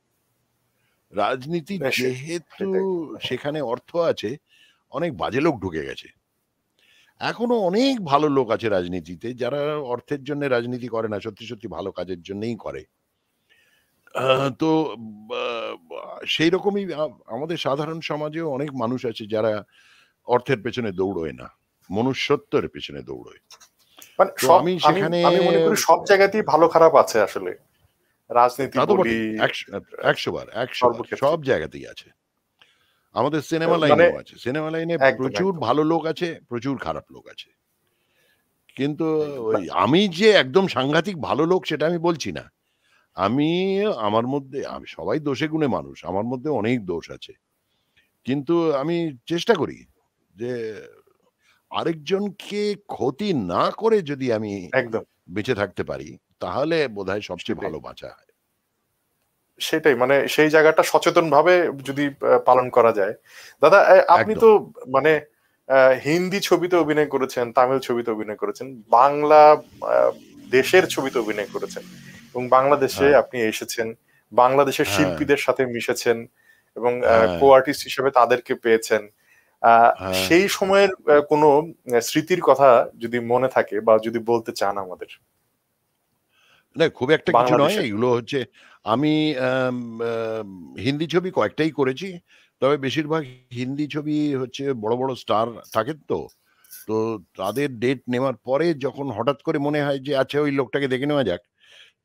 [SPEAKER 2] রাজনীতি যেহেতু
[SPEAKER 1] সেটাই।
[SPEAKER 2] সেখানে অর্থ আছে, অনেক বাজে লোক ঢুকে গেছে। এখনো অনেক ভালো লোক আছে রাজনীতিতে যারা অর্থের জন্য রাজনীতি করে না, সত্যি ভালো কাজের জন্যই করে। তো বা বা সেইরকমই আমাদের সাধারণ সমাজেও অনেক মানুষ আছে যারা অর্থের পেছনে দৌড়োয় না। মনুষ্যত্বের পেছনে দৌড়োয়।
[SPEAKER 1] মানে
[SPEAKER 2] তো
[SPEAKER 1] সব
[SPEAKER 2] আমি
[SPEAKER 1] আমি
[SPEAKER 2] সেখানে
[SPEAKER 1] আমি মনে করি সব জায়গাতেই ভালো খারাপ আছে আসলে। রাজনীতি
[SPEAKER 2] তা তো
[SPEAKER 1] বলি,
[SPEAKER 2] বটেই। ১০০ বার
[SPEAKER 1] সর্বক্ষেত্রে।
[SPEAKER 2] সব জায়গাতেই আছে। আমাদের সিনেমা
[SPEAKER 1] মানে
[SPEAKER 2] লাইনেও আছে। সিনেমা লাইনে
[SPEAKER 1] একদম,
[SPEAKER 2] প্রচুর
[SPEAKER 1] একদম।
[SPEAKER 2] ভালো লোক আছে, প্রচুর খারাপ লোক আছে। কিন্তু
[SPEAKER 1] একদম।
[SPEAKER 2] ওই আমি যে একদম সাংঘাতিক ভালো লোক সেটা আমি বলছি না। আমি আমার মধ্যে সবাই দোষে গুণে মানুষ। আমার মধ্যে অনেক দোষ আছে। কিন্তু আমি চেষ্টা করি যে আরেকজনকে ক্ষতি না করে যদি আমি
[SPEAKER 1] একদম।
[SPEAKER 2] বেঁচে থাকতে পারি, তাহলে বোধহয় সবচেয়ে
[SPEAKER 1] সেটাই।
[SPEAKER 2] ভালো বাঁচা হয়।
[SPEAKER 1] সেটাই মানে সেই জায়গাটা সচেতনভাবে যদি পালন করা যায়। দাদা আপনি
[SPEAKER 2] একদম।
[SPEAKER 1] তো মানে হিন্দি ছবিতে অভিনয় করেছেন, তামিল ছবিতে অভিনয় করেছেন, বাংলা আ দেশের ছবিতে অভিনয় করেছেন এবং বাংলাদেশে
[SPEAKER 2] হ্যাঁ,
[SPEAKER 1] আপনি এসেছেন। বাংলাদেশের
[SPEAKER 2] হ্যাঁ,
[SPEAKER 1] শিল্পীদের সাথে মিশেছেন এবং
[SPEAKER 2] হ্যাঁ,
[SPEAKER 1] কো-আর্টিস্ট হিসেবে তাদেরকে পেয়েছেন। আ
[SPEAKER 2] হ্যাঁ।
[SPEAKER 1] সেই সময়ের কোনো স্মৃতির কথা যদি মনে থাকে বা যদি বলতে চান আমাদের
[SPEAKER 2] না খুব একটা কিছু নয়।
[SPEAKER 1] বাংলাদেশের।
[SPEAKER 2] এগুলো হচ্ছে আমি আম আম হিন্দি ছবি কয়েকটাই করেছি। তবে বেশিরভাগ হিন্দি ছবি হচ্ছে বড় স্টার থাকেন তো। তো তাদের ডেট নেওয়ার পরে যখন হঠাৎ করে মনে হয় যে আচ্ছা ওই লোকটাকে দেখে নেওয়া যাক।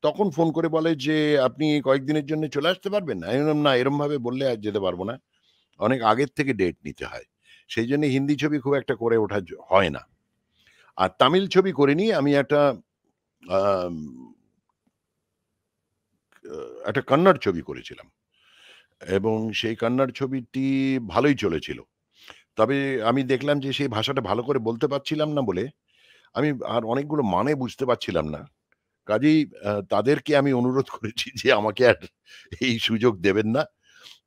[SPEAKER 2] তখন ফোন করে বলে যে, "আপনি কয়েকদিনের জন্য চলে আসতে পারবেন?" আমি বললাম, "না এরমভাবে বললে আর যেতে পারব না। অনেক আগের থেকে ডেট নিতে হয়।" সেইজন্য হিন্দি ছবি খুব একটা করে ওঠা হয় না। আর তামিল ছবি করিনি। আমি আম একটা কন্নড় ছবি করেছিলাম। এবং সেই কান্নাড় ছবিটি ভালোই চলেছিল। তবে আমি দেখলাম যে সেই ভাষাটা ভালো করে বলতে পারছিলাম না বলে, আমি আর অনেকগুলো মানে বুঝতে পারছিলাম না। কাজেই তাদেরকে আমি অনুরোধ করেছি যে আমাকে আর এই সুযোগ দেবেন না।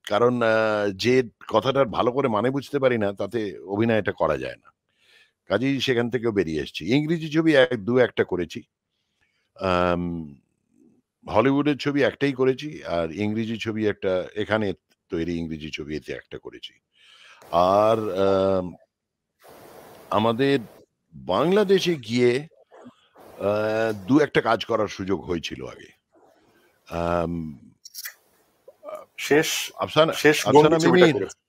[SPEAKER 2] কারণ যে কথাটার ভালো করে মানে বুঝতে পারি না তাতে অভিনয়টা করা যায় না। কাজেই সেখান থেকেও বেরিয়ে এসেছি। ইংরেজি ছবি ২-১ টা করেছি। আম হলিউডের ছবি একটাই করেছি। আর ইংরেজি ছবি একটা এখানে তৈরি ইংরেজি ছবি এতে একটা করেছি। আর আমাদের বাংলাদেশে গিয়ে আ ২-১ টা কাজ করার সুযোগ হয়েছিল আগে। আম আ
[SPEAKER 1] শেষ
[SPEAKER 2] আফসানা
[SPEAKER 1] শেষ বন্দি
[SPEAKER 2] আফসানা
[SPEAKER 1] ছবিটা
[SPEAKER 2] মিমির
[SPEAKER 1] করেছেন।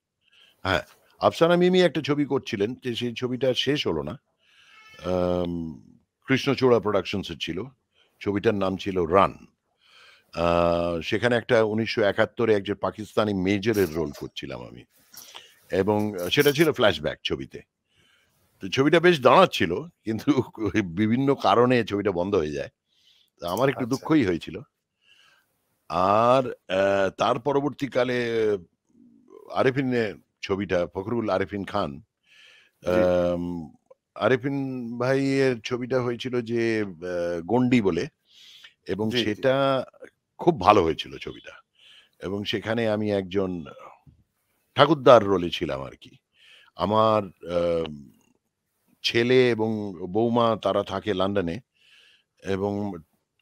[SPEAKER 2] হ্যাঁ, আফসানা মিমি একটা ছবি করছিলেন, যে সেই ছবিটা শেষ হলো না। কৃষ্ণচূড়া প্রোডাকশনসের ছিল। ছবিটার নাম ছিল রান। সেখানে একটা ১৯৭১-এ একজন পাকিস্তানি মেজরের রোল করছিলাম আমি, এবং সেটা ছিল ফ্ল্যাশব্যাক ছবিতে। তো ছবিটা বেশ দাঁড়াচ্ছিল, কিন্তু বিভিন্ন কারণে ছবিটা বন্ধ হয়ে যায়। তো আমার একটু
[SPEAKER 1] আচ্ছা।
[SPEAKER 2] দুঃখই হয়েছিল। আর তার পরবর্তীকালে আরেফিনের ছবিটা, ফখরুল আরেফিন খান,
[SPEAKER 1] জি
[SPEAKER 2] আম আরেফিন ভাইয়ের ছবিটা হয়েছিল যে গন্ডি বলে, এবং
[SPEAKER 1] জি জি
[SPEAKER 2] সেটা খুব ভালো হয়েছিল ছবিটা। এবং সেখানে আমি একজন ঠাকুরদার রোলে ছিলাম আরকি। আমার আম ছেলে এবং বৌমা তারা থাকে লন্ডনে, এবং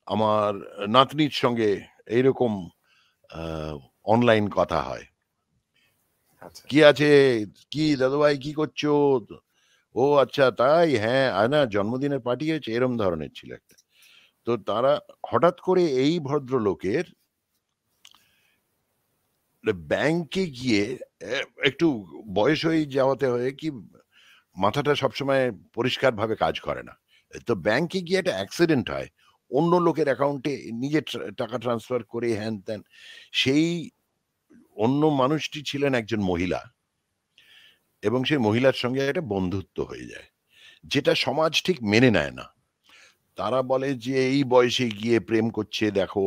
[SPEAKER 2] আমার নাতনির সঙ্গে এইরকম আ অনলাইন কথা হয়।
[SPEAKER 1] আচ্ছা
[SPEAKER 2] "কি আছে? কি দাদুভাই কি করছো?" "ও আচ্ছা তাই? হ্যাঁ, না জন্মদিনের পার্টি হয়েছে?" এরম ধরনের ছিল একটা। তো তারা হঠাৎ করে এই ভদ্রলোকের ব্যাংকে গিয়ে এ একটু বয়স হয়ে যাওয়াতে হয়ে কি মাথাটা সবসময় পরিষ্কারভাবে কাজ করে না। তো ব্যাংকে গিয়ে একটা অ্যাক্সিডেন্ট হয়। অন্য লোকের অ্যাকাউন্টে নিজে টাকা ট্রান্সফার করে হ্যান-ত্যান। সেই অন্য মানুষটি ছিলেন একজন মহিলা, এবং সেই মহিলার সঙ্গে একটা বন্ধুত্ব হয়ে যায়। যেটা সমাজ ঠিক মেনে নেয় না। তারা বলে যে এই বয়সে গিয়ে প্রেম করছে দেখো।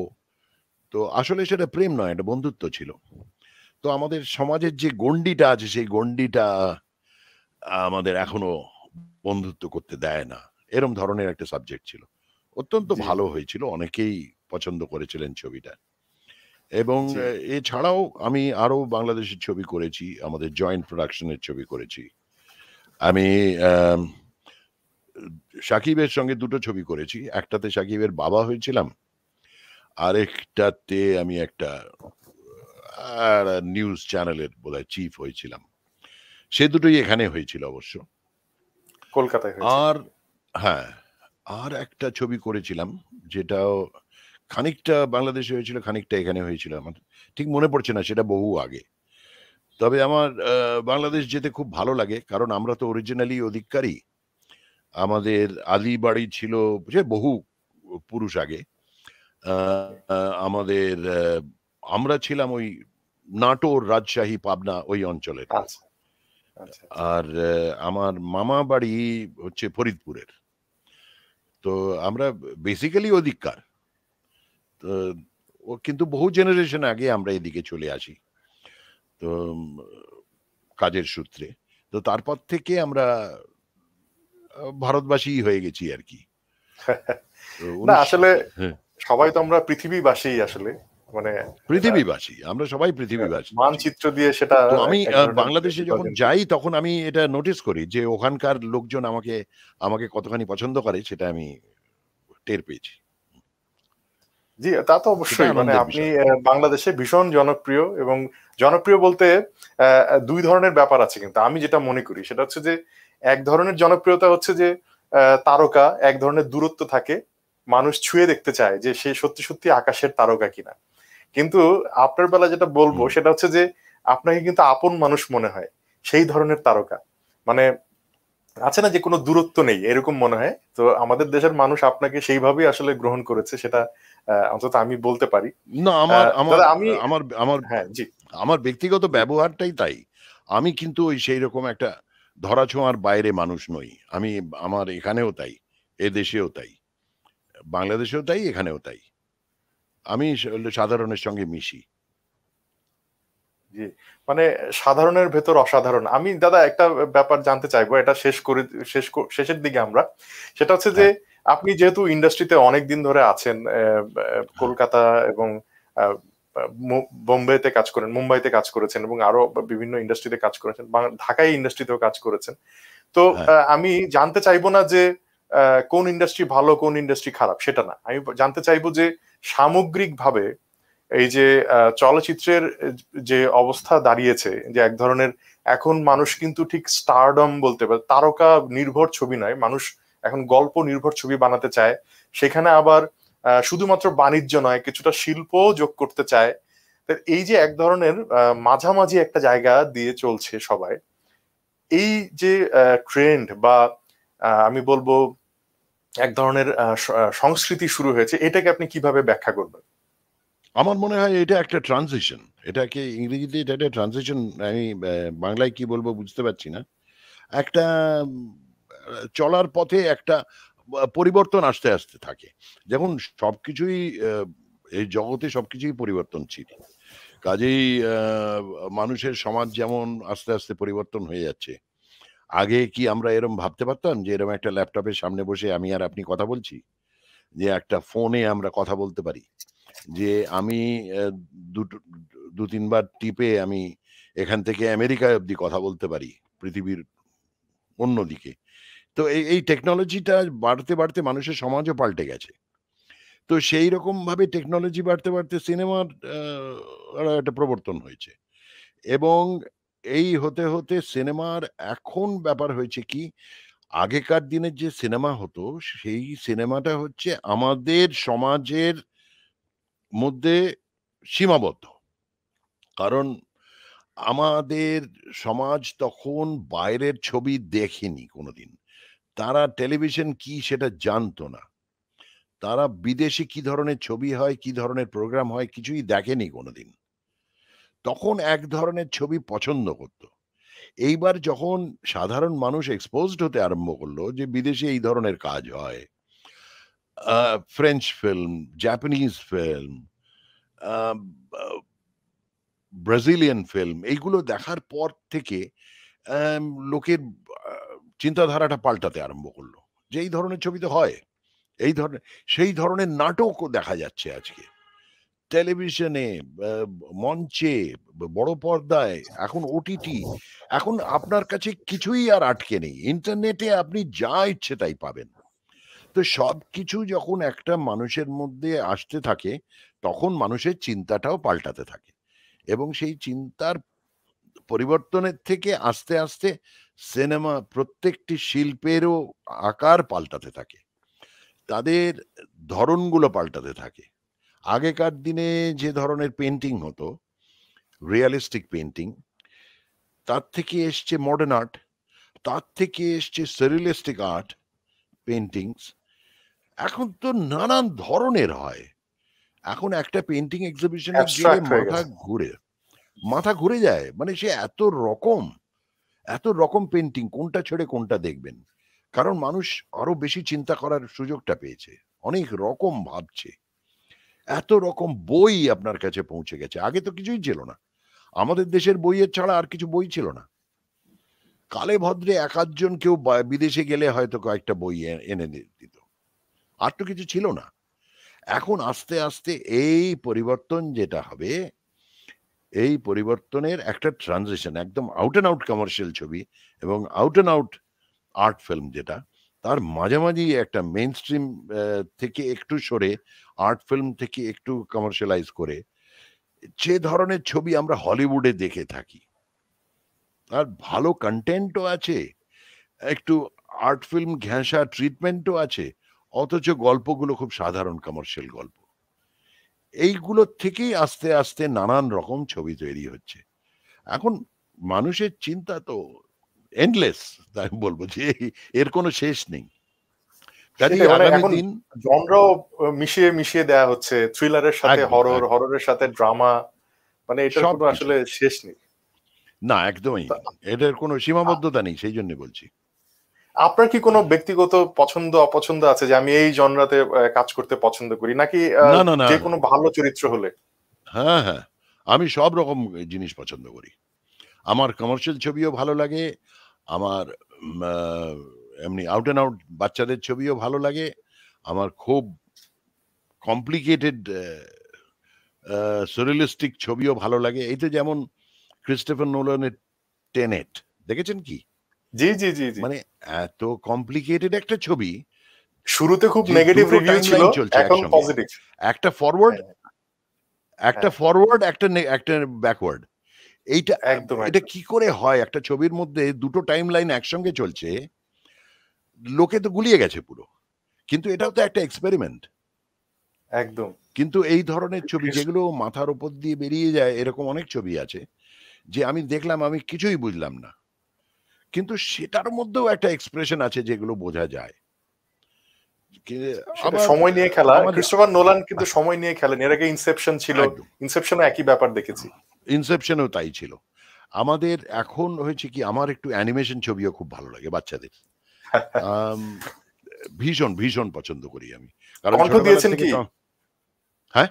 [SPEAKER 2] তো আসলে সেটা প্রেম নয়, এটা বন্ধুত্ব ছিল। তো আমাদের সমাজের যে গণ্ডিটা আছে সেই গণ্ডিটা আমাদের এখনো বন্ধুত্ব করতে দেয় না। এরম ধরনের একটা সাবজেক্ট ছিল। অত্যন্ত
[SPEAKER 1] জি
[SPEAKER 2] ভালো হয়েছিল। অনেকেই পছন্দ করেছিলেন ছবিটা। এবং
[SPEAKER 1] জি
[SPEAKER 2] এছাড়াও আমি আরো বাংলাদেশের ছবি করেছি। আমাদের জয়েন্ট প্রোডাকশন এর ছবি করেছি। আমি আম শাকিবের সঙ্গে ২ টো ছবি করেছি। একটাতে শাকিবের বাবা হয়েছিলাম। আরেকটাতে আমি একটা নিউজ চ্যানেলের বোধহয় চিফ হয়েছিলাম। সে দুটোই এখানে হয়েছিল অবশ্য।
[SPEAKER 1] কলকাতায় হয়েছিল।
[SPEAKER 2] আর হ্যাঁ, আর একটা ছবি করেছিলাম যেটাও খানিকটা বাংলাদেশে হয়েছিল, খানিকটা এখানে হয়েছিল। আমার ঠিক মনে পড়ছে না, সেটা বহু আগে। তবে আমার বাংলাদেশ যেতে খুব ভালো লাগে, কারণ আমরা তো অরিজিনালি ওদিককারই। আমাদের আদি বাড়ি ছিল সে বহু পুরুষ আগে। আ আ আমাদের আমরা ছিলাম ওই নাটোর, রাজশাহী, পাবনা ওই অঞ্চলের লোক।
[SPEAKER 1] আচ্ছা আচ্ছা আচ্ছা
[SPEAKER 2] আর আমার মামা বাড়ি হচ্ছে ফরিদপুরের। তো আমরা বেসিক্যালি ওদিককার। তো কিন্তু বহু জেনারেশন আগে আমরা এদিকে চলে আসি। তো কাজের সূত্রে। তো তারপর থেকে আমরা ভারতবাসীই হয়ে গেছি আরকি। তো
[SPEAKER 1] না
[SPEAKER 2] ১৯
[SPEAKER 1] আসলে
[SPEAKER 2] হ্যাঁ,
[SPEAKER 1] সবাই তো আমরা পৃথিবীবাসী আসলে, মানে এটা
[SPEAKER 2] পৃথিবীবাসী। আমরা সবাই পৃথিবীবাসী।
[SPEAKER 1] মানচিত্র দিয়ে সেটা
[SPEAKER 2] তো আমি
[SPEAKER 1] এক ধরনের
[SPEAKER 2] বাংলাদেশে যখন
[SPEAKER 1] রিপ্রেজেন্ট
[SPEAKER 2] যাই
[SPEAKER 1] করছি।
[SPEAKER 2] তখন আমি এটা নোটিস করি যে ওখানকার লোকজন আমাকে আমাকে কতখানি পছন্দ করে সেটা আমি টের পেয়েছি।
[SPEAKER 1] জি, তা তো
[SPEAKER 2] সেটা
[SPEAKER 1] অবশ্যই। মানে
[SPEAKER 2] আনন্দের
[SPEAKER 1] আপনি
[SPEAKER 2] বিষয়।
[SPEAKER 1] বাংলাদেশে ভীষণ জনপ্রিয়, এবং জনপ্রিয় বলতে ২ ধরনের ব্যাপার আছে কিন্তু। আমি যেটা মনে করি সেটা হচ্ছে যে, এক ধরনের জনপ্রিয়তা হচ্ছে যে তারকা, এক ধরনের দূরত্ব থাকে। মানুষ ছুঁয়ে দেখতে চায় যে সে সত্যি, সত্যি আকাশের তারকা কিনা। কিন্তু আপনার বেলা যেটা বলবো
[SPEAKER 2] হুম,
[SPEAKER 1] সেটা হচ্ছে যে, আপনাকে কিন্তু আপন মানুষ মনে হয়। সেই ধরনের তারকা। মানে আছে না যে কোনো দূরত্ব নেই, এরকম মনে হয়। তো আমাদের দেশের মানুষ আপনাকে সেইভাবেই আসলে গ্রহণ করেছে, সেটা অন্তত আমি বলতে পারি।
[SPEAKER 2] না আমার আমার
[SPEAKER 1] দাদা আমি
[SPEAKER 2] আমার আমার
[SPEAKER 1] হ্যাঁ, জি,
[SPEAKER 2] আমার ব্যক্তিগত
[SPEAKER 1] জি।
[SPEAKER 2] ব্যবহারটাই তাই। আমি কিন্তু ওই সেইরকম একটা ধরা-ছোঁয়ার বাইরে মানুষ নই। আমি আমার এখানেও তাই, এদেশেও তাই। বাংলাদেশেও তাই, এখানেও তাই। আমি সাধারণের সঙ্গে মিশি।
[SPEAKER 1] জি। মানে সাধারণের ভেতর অসাধারণ। আমি দাদা একটা ব্যাপার জানতে চাইবো, এটা শেষের দিকে আমরা। সেটা হচ্ছে যে,
[SPEAKER 2] হ্যাঁ,
[SPEAKER 1] আপনি যেহেতু ইন্ডাস্ট্রিতে অনেকদিন ধরে আছেন,
[SPEAKER 2] হ্যাঁ,
[SPEAKER 1] কলকাতা এবং আ আ বোম্বেতে কাজ করেন, মুম্বাইতে কাজ করেছেন, এবং আরো বিভিন্ন ইন্ডাস্ট্রিতে কাজ করেছেন। ঢাকায় ইন্ডাস্ট্রিতেও কাজ করেছেন। তো
[SPEAKER 2] হ্যাঁ।
[SPEAKER 1] আমি জানতে চাইবো না যে আ কোন ইন্ডাস্ট্রি ভালো, কোন ইন্ডাস্ট্রি খারাপ, সেটা না। আমি জানতে চাইবো যে সামগ্রিকভাবে এই যে চলচ্চিত্রের যে অবস্থা দাঁড়িয়েছে, যে এক ধরনের এখন মানুষ কিন্তু ঠিক স্টারডম বলতে পারে, তারকা নির্ভর ছবি নয়, মানুষ এখন গল্প নির্ভর ছবি বানাতে চায়। সেখানে আবার শুধুমাত্র বাণিজ্য নয়, কিছুটা শিল্পও যোগ করতে চায়। তো এই যে এক ধরনের মাঝামাঝি একটা জায়গা দিয়ে চলছে সবাই, এই যে ট্রেন্ড বা আমি বলবো এক ধরনের সংস্কৃতি শুরু হয়েছে, এটাকে আপনি কিভাবে ব্যাখ্যা করবেন?
[SPEAKER 2] আমার মনে হয় এটা একটা ট্রানজিশন। এটাকে ইংরেজিতে এটা একটা ট্রানজিশন, আমি বাংলায় কি বলবো বুঝতে পারছি না। একটা চলার পথে একটা পরিবর্তন আসতে, আসতে থাকে। যেমন সবকিছুই এই জগতে সবকিছুই পরিবর্তনশীল। কাজেই মানুষের সমাজ যেমন আস্তে, আস্তে পরিবর্তন হয়ে যাচ্ছে। আগে কি আমরা এরম ভাবতে পারতাম যে এরম একটা ল্যাপটপের সামনে বসে আমি আর আপনি কথা বলছি? যে একটা ফোনে আমরা কথা বলতে পারি? যে আমি অ্যা দুটো ২-৩ বার টিপে আমি এখান থেকে আমেরিকা অব্দি কথা বলতে পারি, পৃথিবীর অন্যদিকে। তো এই টেকনোলজিটা বাড়তে, বাড়তে মানুষের সমাজও পাল্টে গেছে। তো সেইরকমভাবে টেকনোলজি বাড়তে, বাড়তে সিনেমার একটা প্রবর্তন হয়েছে। এবং এই হতে, হতে সিনেমার এখন ব্যাপার হয়েছে কি, আগেকার দিনের যে সিনেমা হতো, সেই সিনেমাটা হচ্ছে আমাদের সমাজের মধ্যে সীমাবদ্ধ। কারণ আমাদের সমাজ তখন বাইরের ছবি দেখেনি কোনোদিন। তারা টেলিভিশন কি সেটা জানতো না। তারা বিদেশে কি ধরনের ছবি হয়, কি ধরনের প্রোগ্রাম হয় কিছুই দেখেনি কোনোদিন। তখন এক ধরনের ছবি পছন্দ করত। এইবার যখন সাধারণ মানুষ এক্সপোজড হতে আরম্ভ করলো যে বিদেশে এই ধরনের কাজ হয়। ফ্রেঞ্চ ফিল্ম, জাপানিজ ফিল্ম, আ বা ব্রাজিলিয়ান ফিল্ম, এইগুলো দেখার পর থেকে অ্যাম লোকের আ চিন্তাধারাটা পাল্টাতে আরম্ভ করল। যে এই ধরনের ছবি তো হয়। এই ধরনের সেই ধরনের নাটকও দেখা যাচ্ছে আজকে। টেলিভিশনে, আ মঞ্চে, বড় পর্দায়, এখন ওটিটি। এখন আপনার কাছে কিছুই আর আটকে নেই। ইন্টারনেটে আপনি যা ইচ্ছে তাই পাবেন। তো সবকিছু যখন একটা মানুষের মধ্যে আসতে থাকে, তখন মানুষের চিন্তাটাও পাল্টাতে থাকে। এবং সেই চিন্তার পরিবর্তনের থেকে আস্তে, আস্তে সিনেমা প্রত্যেকটি শিল্পেরও আকার পাল্টাতে থাকে। তাদের ধরনগুলো পাল্টাতে থাকে। আগেকার দিনে যে ধরনের পেইন্টিং হতো, রিয়ালিস্টিক পেইন্টিং, তার থেকে এসছে মডার্ন আর্ট, তার থেকে এসছে সাররিয়ালিস্টিক আর্ট, পেইন্টিংস। এখন তো নানান ধরনের হয়। এখন একটা পেইন্টিং এক্সিবিশনে গেলে
[SPEAKER 1] অ্যাবস্ট্রাক্ট হয়ে গেছে।
[SPEAKER 2] মাথা ঘুরে যায়। মানে সে এত রকম পেইন্টিং কোনটা ছেড়ে কোনটা দেখবেন। কারণ মানুষ আরো বেশি চিন্তা করার সুযোগটা পেয়েছে। অনেক রকম ভাবছে। এত রকম বই আপনার কাছে পৌঁছে গেছে। আগে তো কিছুই ছিল না। আমাদের দেশের বইয়ের ছাড়া আর কিছু বই ছিল না। কালে ভদ্রে এক আধজন কেউ বিদেশে গেলে হয়তো কয়েকটা বই এনে দিত। আর তো কিছু ছিল না। এখন আস্তে, আস্তে এই পরিবর্তন যেটা হবে, এই পরিবর্তনের একটা ট্রানজিশন একদম আউট অ্যান্ড আউট কমার্শিয়াল ছবি এবং out and out art film যেটা, তার মাঝামাঝি একটা মেইনস্ট্রিম থেকে একটু সরে আর্ট ফিল্ম থেকে একটু কমার্শিয়ালাইজ করে যে ধরনের ছবি আমরা হলিউডে দেখে থাকি। আর ভালো কনটেন্টও আছে, একটু আর্ট ফিল্ম ঘেঁষা ট্রিটমেন্টও আছে। অথচ গল্পগুলো খুব সাধারণ কমার্শিয়াল গল্প। এইগুলোর থেকেই আস্তে, আস্তে নানান রকম ছবি তৈরি হচ্ছে। এখন মানুষের চিন্তা তো এন্ডলেস, তাই আমি বলব যে এর কোনো শেষ নেই। কাজেই
[SPEAKER 1] সেটাই, মানে
[SPEAKER 2] আগামী
[SPEAKER 1] এখন
[SPEAKER 2] দিন
[SPEAKER 1] জনরাও মিশিয়ে, মিশিয়ে দেয়া হচ্ছে। থ্রিলারের সাথে
[SPEAKER 2] একদম,
[SPEAKER 1] হরর,
[SPEAKER 2] একদম।
[SPEAKER 1] হররের সাথে ড্রামা, মানে এটার কোনো
[SPEAKER 2] সবকিছু।
[SPEAKER 1] আসলে শেষ নেই।
[SPEAKER 2] না, একদমই
[SPEAKER 1] তা
[SPEAKER 2] নেই। এটার কোনো সীমাবদ্ধতা নেই, সেইজন্যে বলছি।
[SPEAKER 1] আপনার কি কোনো ব্যক্তিগত পছন্দ অপছন্দ আছে যে আমি এই জনরাতে কাজ করতে পছন্দ করি, নাকি
[SPEAKER 2] না, না, না।
[SPEAKER 1] যে কোনো ভালো চরিত্র হলে?
[SPEAKER 2] হ্যাঁ, হ্যাঁ। আমি সব রকম জিনিস পছন্দ করি। আমার কমার্শিয়াল ছবিও ভালো লাগে। আমার উম আ এমনি আউট অ্যান্ড আউট বাচ্চাদের ছবিও ভালো লাগে। আমার খুব কমপ্লিকেটেড আ surrealistic ছবিও ভালো লাগে। এই তো যেমন ক্রিস্টোফার নোলানের 'টেনেট' দেখেছেন কি?
[SPEAKER 1] জি, জি, জি, জি।
[SPEAKER 2] মানে এত কমপ্লিকেটেড একটা ছবি
[SPEAKER 1] শুরুতে খুব
[SPEAKER 2] যে
[SPEAKER 1] নেগেটিভ
[SPEAKER 2] ২ টো
[SPEAKER 1] রিভিউ ছিল,
[SPEAKER 2] টাইমলাইন চলছে
[SPEAKER 1] এখন
[SPEAKER 2] একসঙ্গে।
[SPEAKER 1] পজিটিভ।
[SPEAKER 2] একটা ফরওয়ার্ড,
[SPEAKER 1] হ্যাঁ,
[SPEAKER 2] একটা
[SPEAKER 1] হ্যাঁ,
[SPEAKER 2] ফরওয়ার্ড, একটা ব্যাকওয়ার্ড। এইটা
[SPEAKER 1] একদম,
[SPEAKER 2] এটা
[SPEAKER 1] একদম।
[SPEAKER 2] কি করে হয়? একটা ছবির মধ্যে ২ টো টাইমলাইন একসঙ্গে চলছে। লোকে তো গুলিয়ে গেছে পুরো। কিন্তু এটাও তো একটা এক্সপেরিমেন্ট।
[SPEAKER 1] একদম।
[SPEAKER 2] কিন্তু এই ধরনের ছবি যেগুলো মাথার উপর দিয়ে বেরিয়ে যায়, এরকম অনেক ছবি আছে যে আমি দেখলাম, আমি কিছুই বুঝলাম না। কিন্তু সেটার মধ্যেও একটা এক্সপ্রেশন আছে যেগুলো বোঝা যায়।
[SPEAKER 1] সেটা
[SPEAKER 2] আবার
[SPEAKER 1] সময় নিয়ে খেলা।
[SPEAKER 2] আমাদের
[SPEAKER 1] ক্রিস্টোফার নোলান কিন্তু সময় নিয়ে খেলেন। এর আগে ইনসেপশন ছিল।
[SPEAKER 2] একদম।
[SPEAKER 1] ইনসেপশনও একই ব্যাপার দেখেছি।
[SPEAKER 2] ইনসেপশনও তাই ছিল। আমাদের এখন হয়েছে কি, আমার একটু অ্যানিমেশন ছবিও খুব ভালো লাগে বাচ্চাদের। আম ভীষণ, ভীষণ পছন্দ করি আমি। কারণ
[SPEAKER 1] কণ্ঠ
[SPEAKER 2] ছোটবেলা
[SPEAKER 1] দিয়েছেন
[SPEAKER 2] থেকে
[SPEAKER 1] কি?
[SPEAKER 2] হ্যাঁ?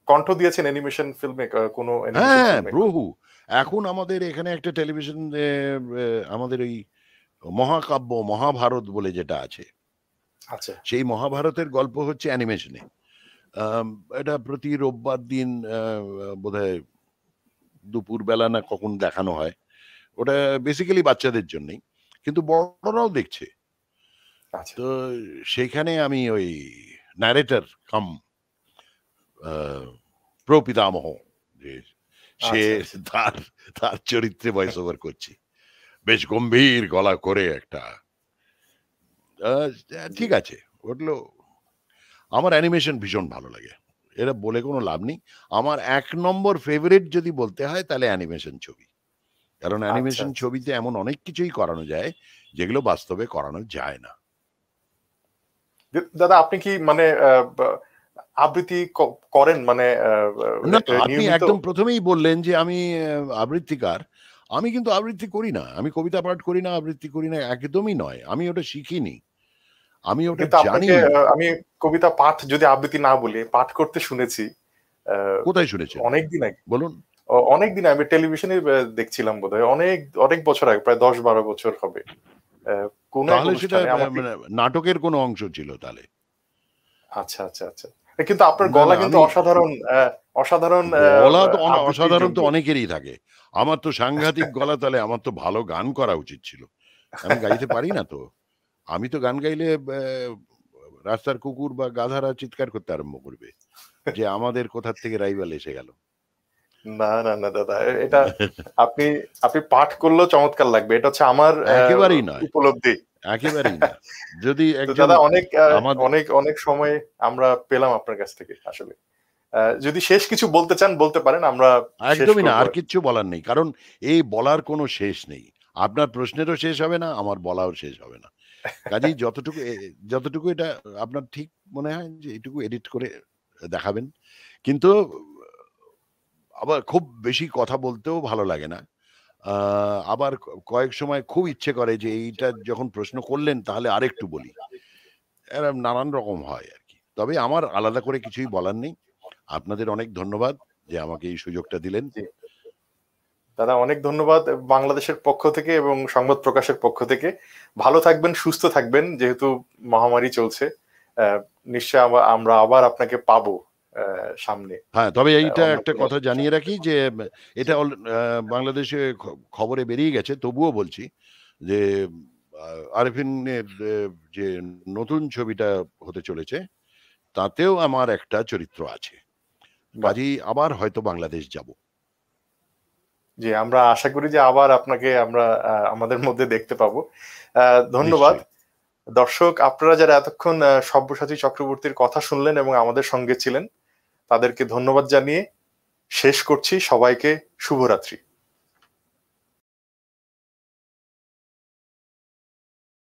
[SPEAKER 1] কণ্ঠ দিয়েছেন অ্যানিমেশন ফিল্মে কোনো অ্যানিমেশন
[SPEAKER 2] হ্যাঁ,
[SPEAKER 1] ফিল্মে?
[SPEAKER 2] বহু। এখন আমাদের এখানে একটা টেলিভিশন আমাদের ওই মহাকাব্য, মহাভারত বলে যেটা আছে,
[SPEAKER 1] আচ্ছা।
[SPEAKER 2] সেই মহাভারতের গল্প হচ্ছে অ্যানিমেশনে। আম এটা প্রতি রোববার দিন বোধহয় দুপুরবেলা না কখন দেখানো হয়। ওটা বেসিক্যালি বাচ্চাদের জন্যই। কিন্তু বড়রাও দেখছে।
[SPEAKER 1] আচ্ছা।
[SPEAKER 2] তো সেইখানে আমি ওই ন্যারেটর কাম আ প্রপিতামহ, যে সে
[SPEAKER 1] আচ্ছা, আচ্ছা।
[SPEAKER 2] তার তার চরিত্রে ভয়েস ওভার করছি। বেশ গম্ভীর গলা করে একটা। আ
[SPEAKER 1] জি।
[SPEAKER 2] ঠিক আছে। ওগুলো আমার অ্যানিমেশন ভীষণ ভালো লাগে। এটা বলে কোনো লাভ নেই। আমার ১ নম্বর ফেভারিট যদি বলতে হয় তাহলে অ্যানিমেশন ছবি। কারণ
[SPEAKER 1] আচ্ছা,
[SPEAKER 2] অ্যানিমেশন
[SPEAKER 1] আচ্ছা।
[SPEAKER 2] ছবিতে এমন অনেক কিছুই করানো যায়, যেগুলো বাস্তবে করানো যায় না।
[SPEAKER 1] দাদা আপনি কি মানে বা আবৃত্তি করেন মানে
[SPEAKER 2] না, আপনি
[SPEAKER 1] নিয়মিত?
[SPEAKER 2] একদম ১ম এই বললেন যে আমি আবৃত্তিকার। আমি কিন্তু আবৃত্তি করি না। আমি কবিতা পাঠ করি না, আবৃত্তি করি না, একদমই নয়। আমি ওটা শিখিনি। আমি ওটা
[SPEAKER 1] কিন্তু আপনাকে
[SPEAKER 2] জানিও না।
[SPEAKER 1] আমি কবিতা পাঠ যদি আবৃত্তি না বলি, পাঠ করতে শুনেছি আ
[SPEAKER 2] কোথায় শুনেছেন?
[SPEAKER 1] অনেকদিন আগে।
[SPEAKER 2] বলুন।
[SPEAKER 1] অনেকদিন আমি টেলিভিশনে দেখছিলাম বোধহয়। অনেক, অনেক বছর আগে, প্রায় ১০-১২ বছর হবে। অ্যা কোন এক
[SPEAKER 2] তাহলে সেটা
[SPEAKER 1] অনুষ্ঠানে আমার ঠিক
[SPEAKER 2] মানে নাটকের কোনো অংশ ছিল তাহলে।
[SPEAKER 1] আচ্ছা, আচ্ছা, আচ্ছা। কিন্তু আপনার
[SPEAKER 2] না,
[SPEAKER 1] গলা
[SPEAKER 2] না,
[SPEAKER 1] কিন্তু
[SPEAKER 2] আমি
[SPEAKER 1] অসাধারণ অসাধারণ
[SPEAKER 2] গলা তো
[SPEAKER 1] আবৃত্তির
[SPEAKER 2] অসাধারণ তো
[SPEAKER 1] যোগ্য।
[SPEAKER 2] অনেকেরই থাকে। আমার তো সাংঘাতিক গলা, তাহলে আমার তো ভালো গান করা উচিত ছিল। আমি গাইতে পারি না তো। আমি তো গান গাইলে রাস্তার কুকুর বা গাধারা চিৎকার করতে আরম্ভ করবে যে, "আমাদের কোথার থেকে রাইভাল এসে গেল।"
[SPEAKER 1] না, না, না দাদা। এটা আপনি আপনি পাঠ করলেও চমৎকার লাগবে। এটা হচ্ছে আমার
[SPEAKER 2] একেবারেই নয়,
[SPEAKER 1] উপলব্ধি।
[SPEAKER 2] একেবারেই না। যদি
[SPEAKER 1] তো
[SPEAKER 2] একজন
[SPEAKER 1] দাদা অনেক
[SPEAKER 2] আমাদের
[SPEAKER 1] অনেক সময় আমরা পেলাম আপনার কাছ থেকে আসলে। যদি শেষ কিছু বলতে চান বলতে পারেন। আমরা শেষ
[SPEAKER 2] একদমই না,
[SPEAKER 1] করব
[SPEAKER 2] আর
[SPEAKER 1] আরকি।
[SPEAKER 2] কিচ্ছু বলার নেই। কারণ এই বলার কোনো শেষ নেই। আপনার প্রশ্নেরও শেষ হবে না, আমার বলাও শেষ হবে না। কাজেই যতটুকু এটা আপনার ঠিক মনে হয় যে এটুকু এডিট করে দেখাবেন। কিন্তু আবার খুব বেশি কথা বলতেও ভালো লাগে না। আ আবার কয়েক সময় খুব ইচ্ছে করে যে এইটা যখন প্রশ্ন করলেন তাহলে আরেকটু বলি। এরম নানান রকম হয় আরকি। তবে আমার আলাদা করে কিছুই বলার নেই। আপনাদের অনেক ধন্যবাদ যে আমাকে এই সুযোগটা দিলেন।
[SPEAKER 1] জি। দাদা অনেক ধন্যবাদ বাংলাদেশের পক্ষ থেকে এবং সংবাদ প্রকাশের পক্ষ থেকে। ভালো থাকবেন, সুস্থ থাকবেন যেহেতু মহামারী চলছে। অ্যা নিশ্চয়ই আমরা আবার আপনাকে পাবো সামনে
[SPEAKER 2] হ্যাঁ, তবে এইটা
[SPEAKER 1] অন্য
[SPEAKER 2] একটা
[SPEAKER 1] কোনো
[SPEAKER 2] কথা জানিয়ে রাখি যে এটা বাংলাদেশে বাংলাদেশে বেরিয়ে গেছে, তবুও বলছি যে আ আরেফিনের যে নতুন ছবিটা হতে চলেছে, তাতেও আমার একটা চরিত্র আছে।
[SPEAKER 1] বাহ!
[SPEAKER 2] কাজেই আবার হয়তো বাংলাদেশ যাব।
[SPEAKER 1] জি, আমরা আশা করি যে আবার আপনাকে আমরা আমাদের মধ্যে দেখতে পাবো। ধন্যবাদ।
[SPEAKER 2] নিশ্চয়ই।
[SPEAKER 1] দর্শক আপনারা যারা এতক্ষণ সব্যসাচী চক্রবর্তীর কথা শুনলেন এবং আমাদের সঙ্গে ছিলেন, তাদেরকে ধন্যবাদ জানিয়ে শেষ করছি। সবাইকে শুভরাত্রি।